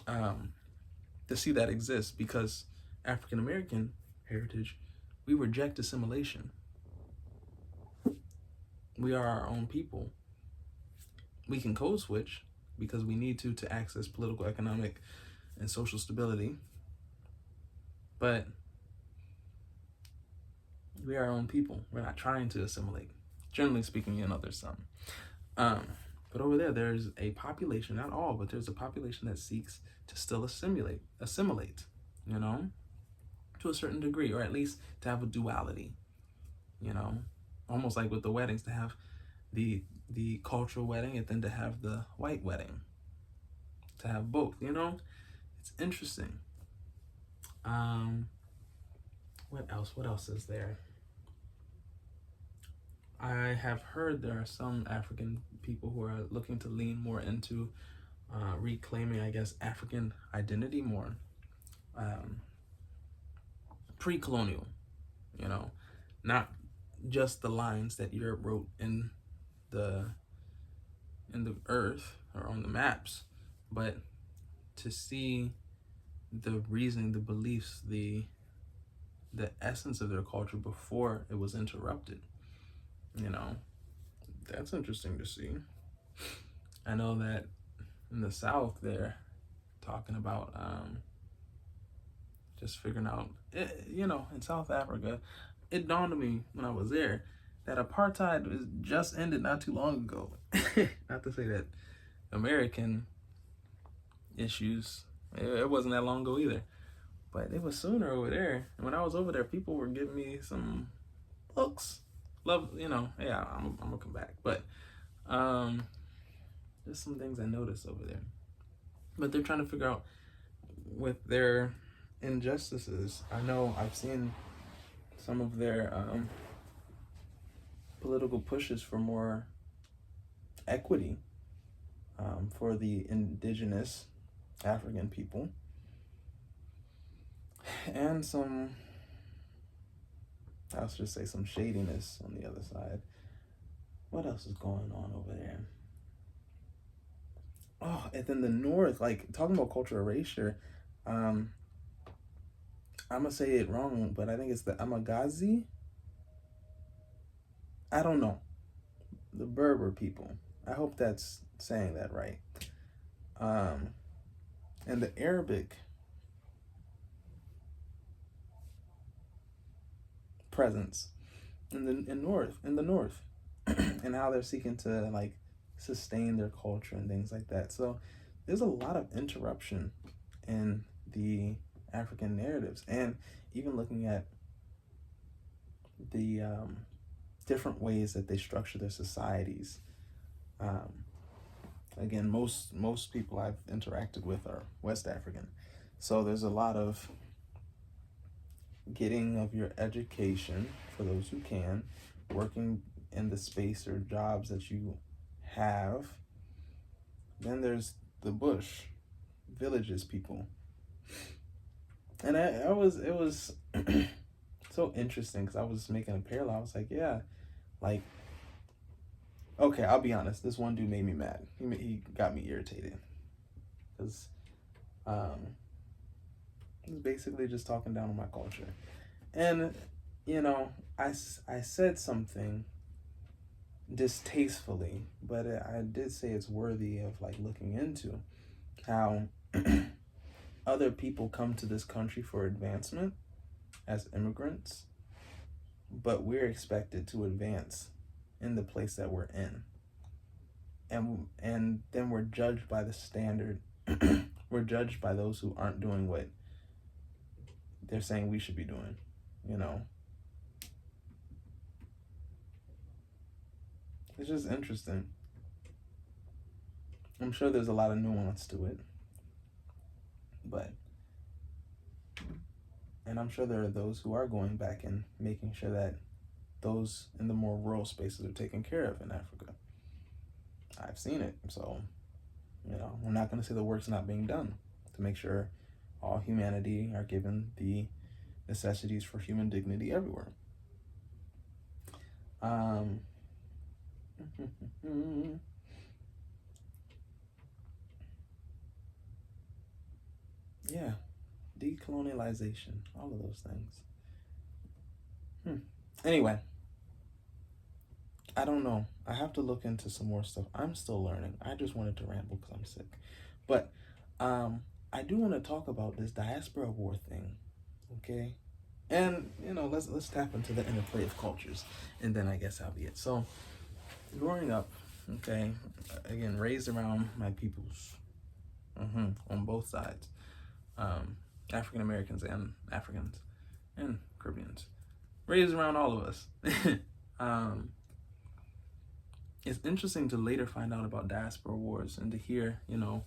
to see that exist, because African American heritage, we reject assimilation. We are our own people. We can code switch because we need to access political, economic, and social stability. But we are our own people. We're not trying to assimilate. Generally speaking, you know, there's some. But over there, there's a population, not all, but there's a population that seeks to still assimilate, you know, to a certain degree, or at least to have a duality, you know, almost like with the weddings, to have the cultural wedding and then to have the white wedding, to have both, you know. It's interesting. What else is there? I have heard there are some African people who are looking to lean more into reclaiming, I guess, African identity more, pre-colonial, you know, not just the lines that Europe wrote in the earth or on the maps, but to see the reasoning, the beliefs, the essence of their culture before it was interrupted. You know, that's interesting to see. I know that in the South they're talking about just figuring out, you know, in South Africa, it dawned on me when I was there that apartheid was just ended not too long ago. Not to say that American issues, it wasn't that long ago either, but it was sooner over there. And when I was over there, people were giving me some looks. Love, you know, yeah, I'm gonna come back. But there's some things I noticed over there. But they're trying to figure out with their injustices. I know I've seen some of their political pushes for more equity for the indigenous African people, and some, I'll just say, some shadiness on the other side. What else is going on over there? Oh, and then the North, like talking about cultural erasure, I'm gonna say it wrong, but I think it's the Amagazi. I don't know. The Berber people. I hope that's saying that right. And the Arabic presence in the north, and how they're seeking to like sustain their culture and things like that. So there's a lot of interruption in the African narratives, and even looking at the different ways that they structure their societies. Again, most people I've interacted with are West African, so there's a lot of getting of your education for those who can, working in the space or jobs that you have. Then there's the bush, villages people. And it was so interesting because I was making a parallel. I was like, yeah, like, okay, I'll be honest. This one dude made me mad. He got me irritated because he was basically just talking down on my culture. And, you know, I said something distastefully, but I did say it's worthy of like looking into how other people come to this country for advancement as immigrants, but we're expected to advance in the place that we're in, and then we're judged by the standard. We're judged by those who aren't doing what they're saying we should be doing, you know. It's just interesting. I'm sure there's a lot of nuance to it, and I'm sure there are those who are going back and making sure that those in the more rural spaces are taken care of in Africa. I've seen it, so, you know, we're not going to say the work's not being done to make sure all humanity are given the necessities for human dignity everywhere. Yeah, decolonialization, all of those things. Anyway, I don't know. I have to look into some more stuff. I'm still learning. I just wanted to ramble because I'm sick. But I do want to talk about this diaspora war thing, okay? And, you know, let's tap into the interplay of cultures, and then I guess that'll be it. So, growing up, okay, again, raised around my peoples, on both sides, African Americans and Africans and Caribbeans, raised around all of us. It's interesting to later find out about diaspora wars and to hear, you know,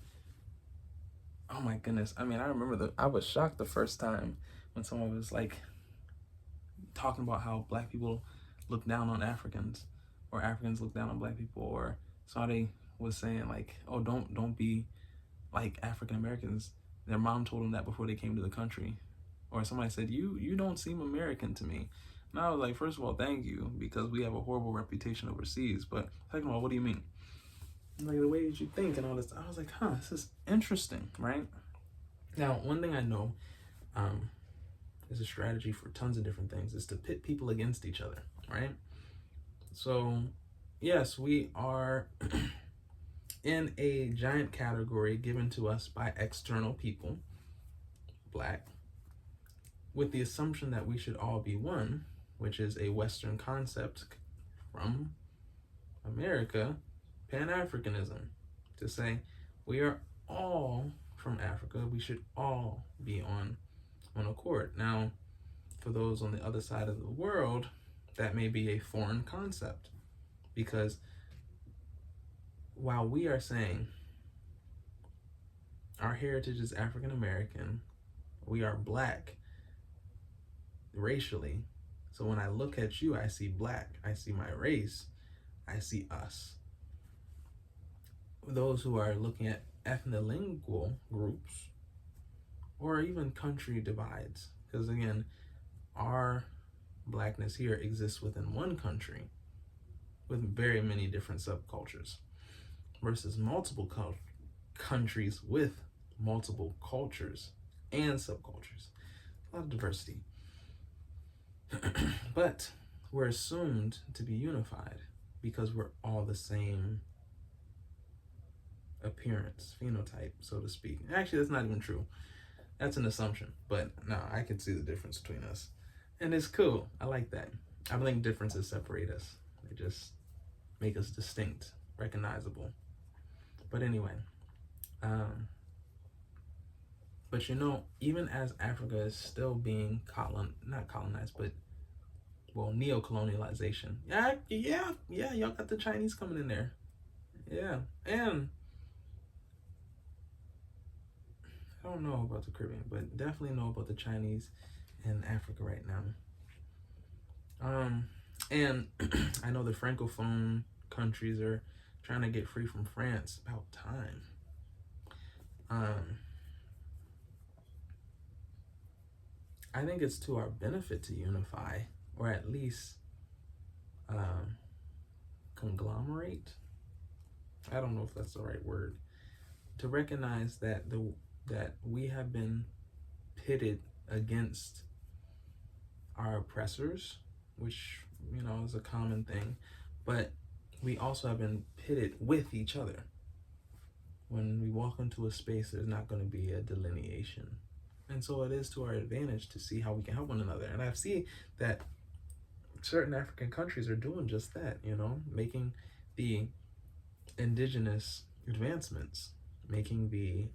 oh my goodness. I mean, I remember I was shocked the first time when someone was like talking about how black people look down on Africans, or Africans look down on black people, or somebody was saying like, oh, don't be like African Americans. Their mom told them that before they came to the country. Or somebody said, you don't seem American to me. And I was like, first of all, thank you, because we have a horrible reputation overseas. But second of all, what do you mean? Like the way that you think and all this. I was like, this is interesting, right? Now, one thing I know is a strategy for tons of different things is to pit people against each other, right? So, yes, we are in a giant category given to us by external people, black, with the assumption that we should all be one, which is a Western concept from America, Pan-Africanism, to say we are all from Africa, we should all be on accord. Now, for those on the other side of the world, that may be a foreign concept, because while we are saying our heritage is African American, we are black racially. So when I look at you, I see black, I see my race, I see us. Those who are looking at ethnolingual groups or even country divides, because again, our blackness here exists within one country with very many different subcultures versus multiple countries with multiple cultures and subcultures. A lot of diversity. But we're assumed to be unified because we're all the same appearance, phenotype, so to speak. Actually, that's not even true. That's an assumption, but no, I can see the difference between us. And it's cool. I like that. I don't think differences separate us. They just make us distinct, recognizable. But anyway, but you know, even as Africa is still being not colonized, but neo-colonialization. Yeah, y'all got the Chinese coming in there. Yeah, and I don't know about the Caribbean, but definitely know about the Chinese in Africa right now. And I know the Francophone countries are trying to get free from France. About time. I think it's to our benefit to unify, or at least um, conglomerate. I don't know if that's the right word. To recognize that that we have been pitted against our oppressors, which is a common thing, but we also have been pitted with each other. When we walk into a space, there's not going to be a delineation, and so it is to our advantage to see how we can help one another. And I see that certain African countries are doing just that, making the indigenous advancements, making the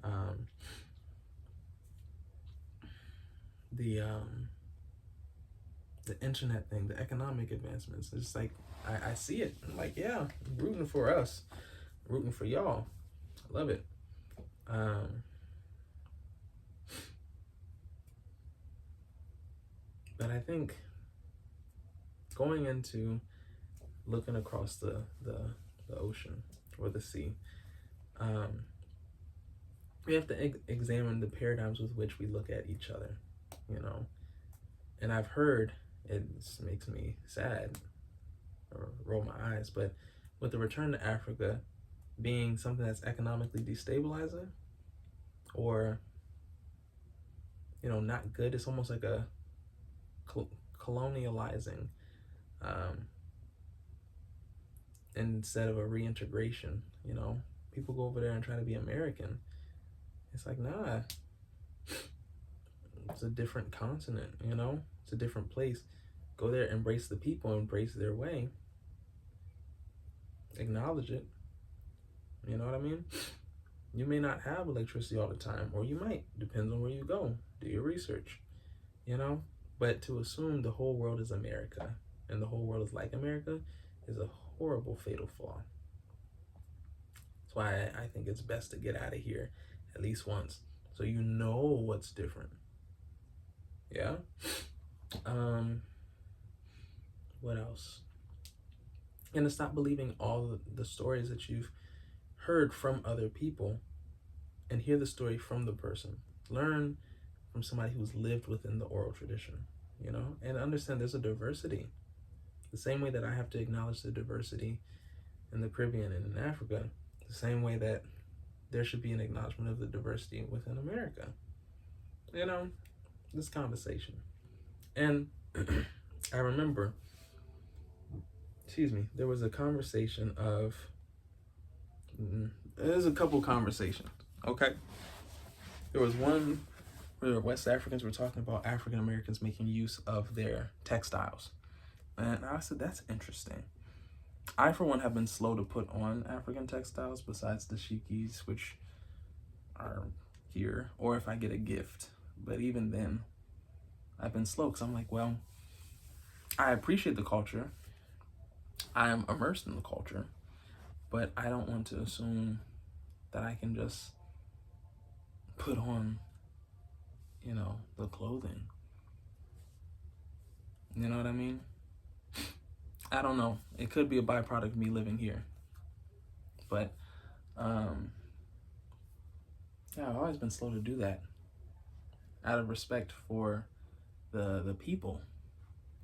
internet thing, the economic advancements. It's like I see it. I'm like, yeah, I'm rooting for us, rooting for y'all. I love it. But I think going into looking across the ocean or the sea, we have to examine the paradigms with which we look at each other, And I've heard, it makes me sad or roll my eyes, but with the return to Africa being something that's economically destabilizing or, not good, it's almost like a colonializing instead of a reintegration. People go over there and try to be American. It's like, nah, it's a different continent, it's a different place. Go there, embrace the people, embrace their way, acknowledge it. You know what I mean? You may not have electricity all the time, or you might, depends on where you go. Do your research, but to assume the whole world is America and the whole world is like America is a horrible, fatal flaw. That's why I think it's best to get out of here at least once, so you know what's different. Yeah. What else? And to stop believing all the stories that you've heard from other people, and hear the story from the person. Learn from somebody who's lived within the oral tradition, and understand there's a diversity. The same way that I have to acknowledge the diversity in the Caribbean and in Africa, the same way that there should be an acknowledgement of the diversity within America. This conversation. And I remember, there was a conversation of, there's a couple conversations, okay? There was one where West Africans were talking about African Americans making use of their textiles. And I said, that's interesting. I, for one, have been slow to put on African textiles besides the shikis, which are here, or if I get a gift. But even then, I've been slow because I'm like, well, I appreciate the culture. I am immersed in the culture, but I don't want to assume that I can just put on, the clothing. You know what I mean? I don't know. It could be a byproduct of me living here. But, yeah, I've always been slow to do that out of respect for the people,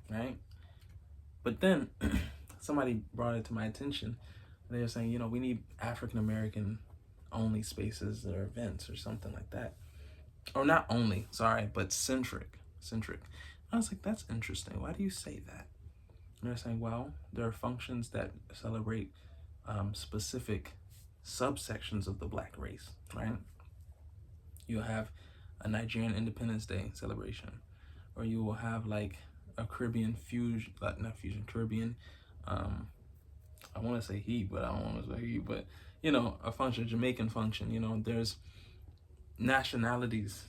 right? But then somebody brought it to my attention. They were saying, we need African American only spaces or events or something like that. Or not only, sorry, but centric. I was like, that's interesting. Why do you say that? And they're saying, well, there are functions that celebrate specific subsections of the Black race, right? You'll have a Nigerian Independence Day celebration, or you will have like a Caribbean Caribbean, I want to say heat, but I don't want to say heat, but a function, Jamaican function. There's nationalities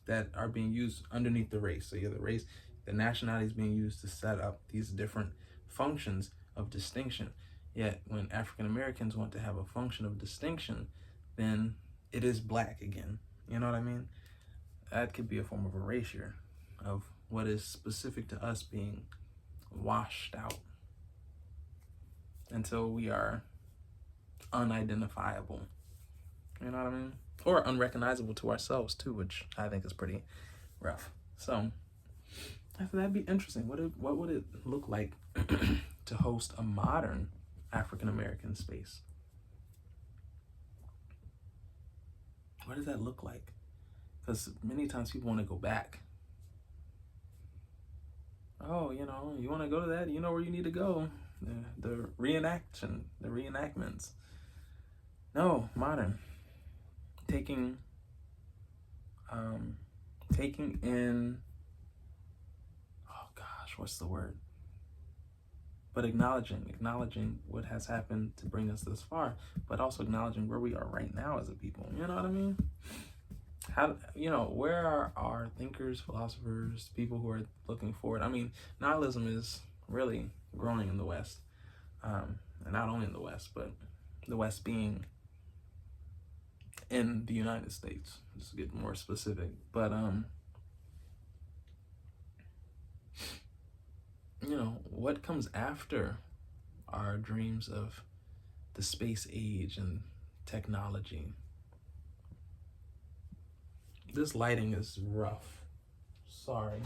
that are being used underneath the race. So you have the race, the nationality is being used to set up these different functions of distinction. Yet when African Americans want to have a function of distinction, then it is Black again. You know what I mean? That could be a form of erasure of what is specific to us being washed out until we are unidentifiable. You know what I mean? Or unrecognizable to ourselves too, which I think is pretty rough. So that'd be interesting. What would it look like to host a modern African American space? What does that look like? Because many times people want to go back. Oh, you know, you want to go to that? You know where you need to go. The reenactments. No, modern. Taking in, oh gosh, what's the word? But acknowledging what has happened to bring us this far, but also acknowledging where we are right now as a people. You know what I mean? How, you know, where are our thinkers, philosophers, people who are looking forward? I mean, nihilism is really growing in the West, and not only in the West, but the West being in the United States, just to get more specific. But you know, what comes after our dreams of the space age and technology? This lighting is rough. Sorry.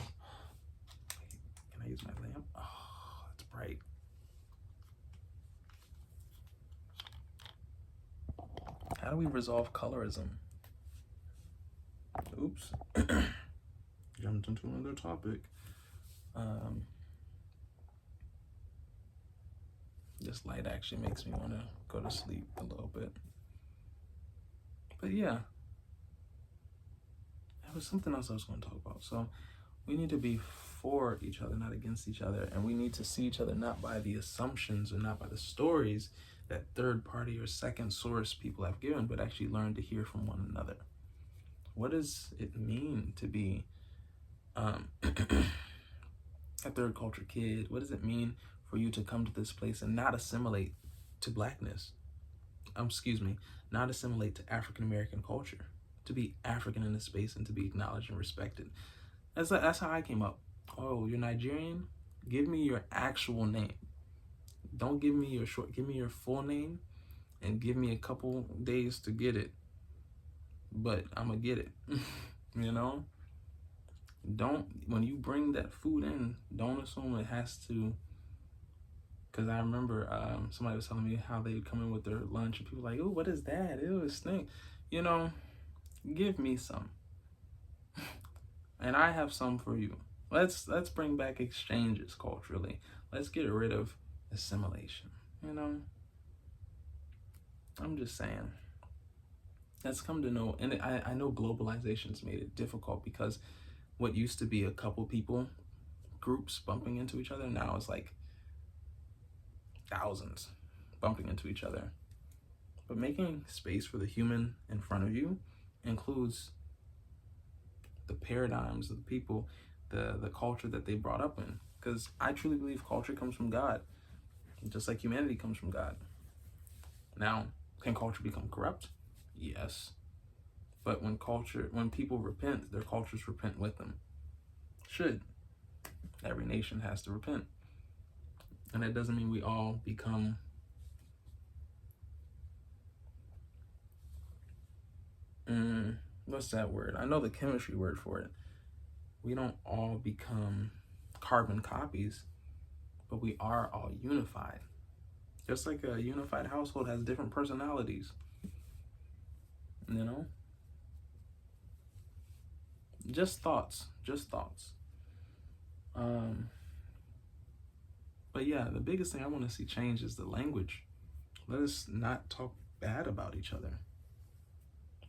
Can I use my lamp? Oh, it's bright. How do we resolve colorism? Oops. Jumped into another topic. This light actually makes me want to go to sleep a little bit. But yeah, that was something else I was going to talk about. So we need to be for each other, not against each other. And we need to see each other not by the assumptions or not by the stories that third party or second source people have given, but actually learn to hear from one another. What does it mean to be a third culture kid? What does it mean for you to come to this place and not assimilate to blackness? Not assimilate to African American culture, to be African in this space and to be acknowledged and respected. That's how I came up. Oh, you're Nigerian? Give me your actual name. Don't give me your short, give me your full name and give me a couple days to get it. But I'm gonna get it. You know? When you bring that food in, don't assume it has to. Because I remember somebody was telling me how they would come in with their lunch and people were like, oh, what is that? Ew, it stinks. You know, give me some. And I have some for you. Let's bring back exchanges culturally. Let's get rid of assimilation. You know? I'm just saying. Let's come to know, and I know globalization's made it difficult because what used to be a couple people, groups bumping into each other, now it's like thousands bumping into each other. But making space for the human in front of you includes the paradigms of the people, the culture that they brought up in. Because I truly believe culture comes from God, just like humanity comes from God. Now, can culture become corrupt? Yes. But when people repent, their cultures repent with them. Should. Every nation has to repent. And that doesn't mean we all become what's that word? I know the chemistry word for it. We don't all become carbon copies, but we are all unified. Just like a unified household has different personalities. You know? Just thoughts. But yeah, the biggest thing I want to see change is the language. Let us not talk bad about each other.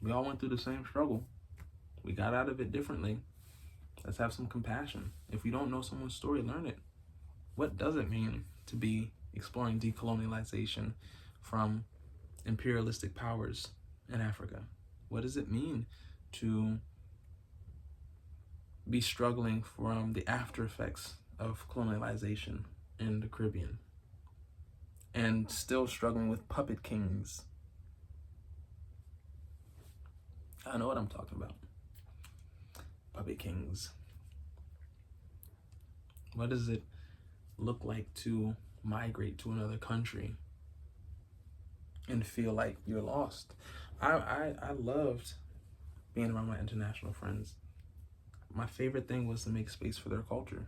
We all went through the same struggle. We got out of it differently. Let's have some compassion. If you don't know someone's story, learn it. What does it mean to be exploring decolonialization from imperialistic powers in Africa? What does it mean to be struggling from the after effects of colonialization in the Caribbean and still struggling with puppet kings? I know what I'm talking about. Puppet kings. What is it look like to migrate to another country and feel like you're lost. I loved being around my international friends. My favorite thing was to make space for their culture.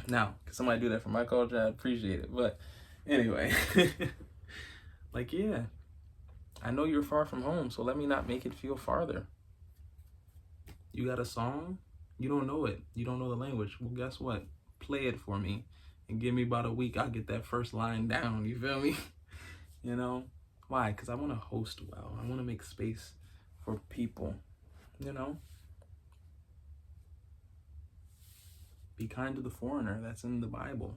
Now, can somebody do that for my culture? I appreciate it. But anyway, like, yeah, I know you're far from home, so let me not make it feel farther. You got a song? You don't know it. You don't know the language. Well, guess what? Play it for me and give me about a week. I'll get that first line down. You feel me? You know? Why? Because I want to host well. I want to make space for people. You know? Be kind to the foreigner. That's in the Bible.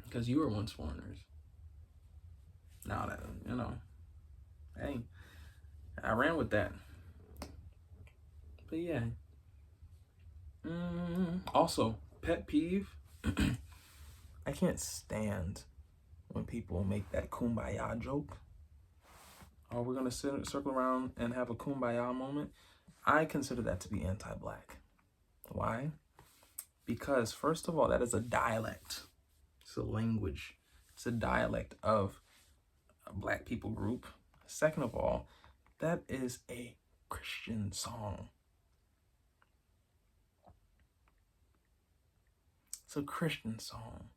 Because you were once foreigners. Now that, you know, hey, I ran with that. But yeah. Also, pet peeve. I can't stand when people make that kumbaya joke. Oh, we're going to circle around and have a kumbaya moment. I consider that to be anti-black. Why? Because, first of all, that is a dialect. It's a language. It's a dialect of a black people group. Second of all, that is a Christian song. It's a Christian song.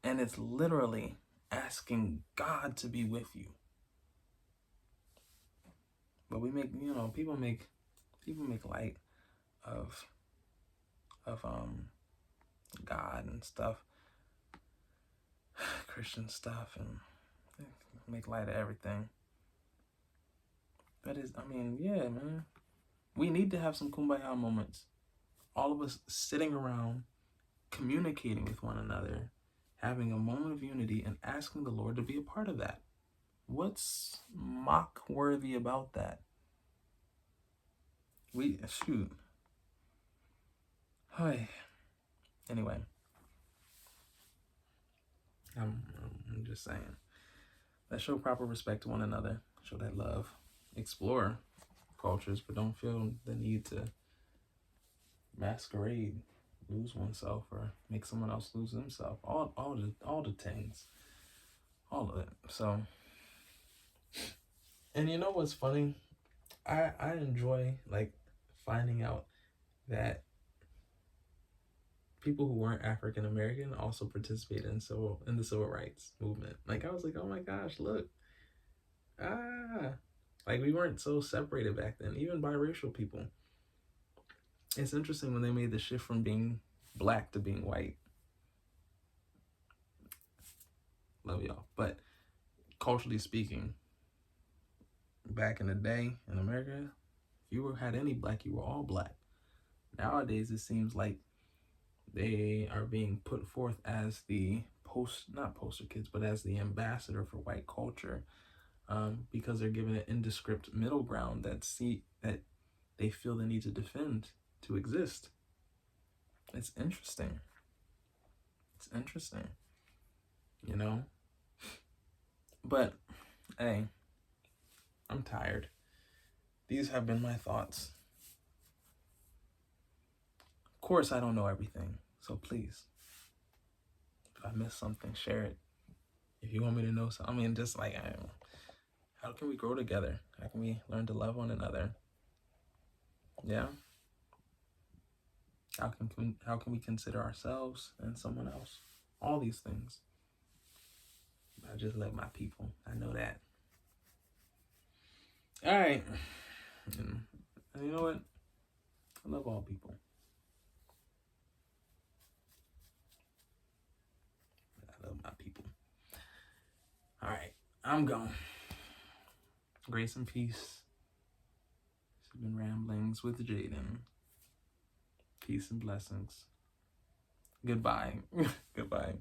And it's literally asking God to be with you. But we make, you know, people make light of God and stuff, Christian stuff, and make light of everything. But I mean, yeah, man. We need to have some kumbaya moments. All of us sitting around, communicating with one another, having a moment of unity, and asking the Lord to be a part of that. What's mock-worthy about that? Shoot. Hi. Anyway. I'm just saying. Let's show proper respect to one another. Show that love. Explore cultures, but don't feel the need to masquerade, lose oneself, or make someone else lose themselves. All the things. All of it. So, and you know what's funny? I enjoy like finding out that people who weren't African American also participated in the civil rights movement. Like, I was like, oh my gosh, look. Like, we weren't so separated back then, even biracial people. It's interesting when they made the shift from being black to being white. Love y'all. But culturally speaking, back in the day in America, if you had any black, you were all black. Nowadays, it seems like they are being put forth as the not poster kids, but as the ambassador for white culture, because they're given an indescript middle ground that they feel the need to defend to exist. It's interesting. It's interesting, you know? But, hey, I'm tired. These have been my thoughts. Of course, I don't know everything, so please, if I missed something, share it. If you want me to know something, I mean, just like, how can we grow together? How can we learn to love one another? Yeah? How can we consider ourselves and someone else? All these things. I just love my people. I know that. All right. And you know what? I love all people. I love my people. All right. I'm gone. Grace and peace. This has been Ramblings with Jaden. Peace and blessings. Goodbye. Goodbye.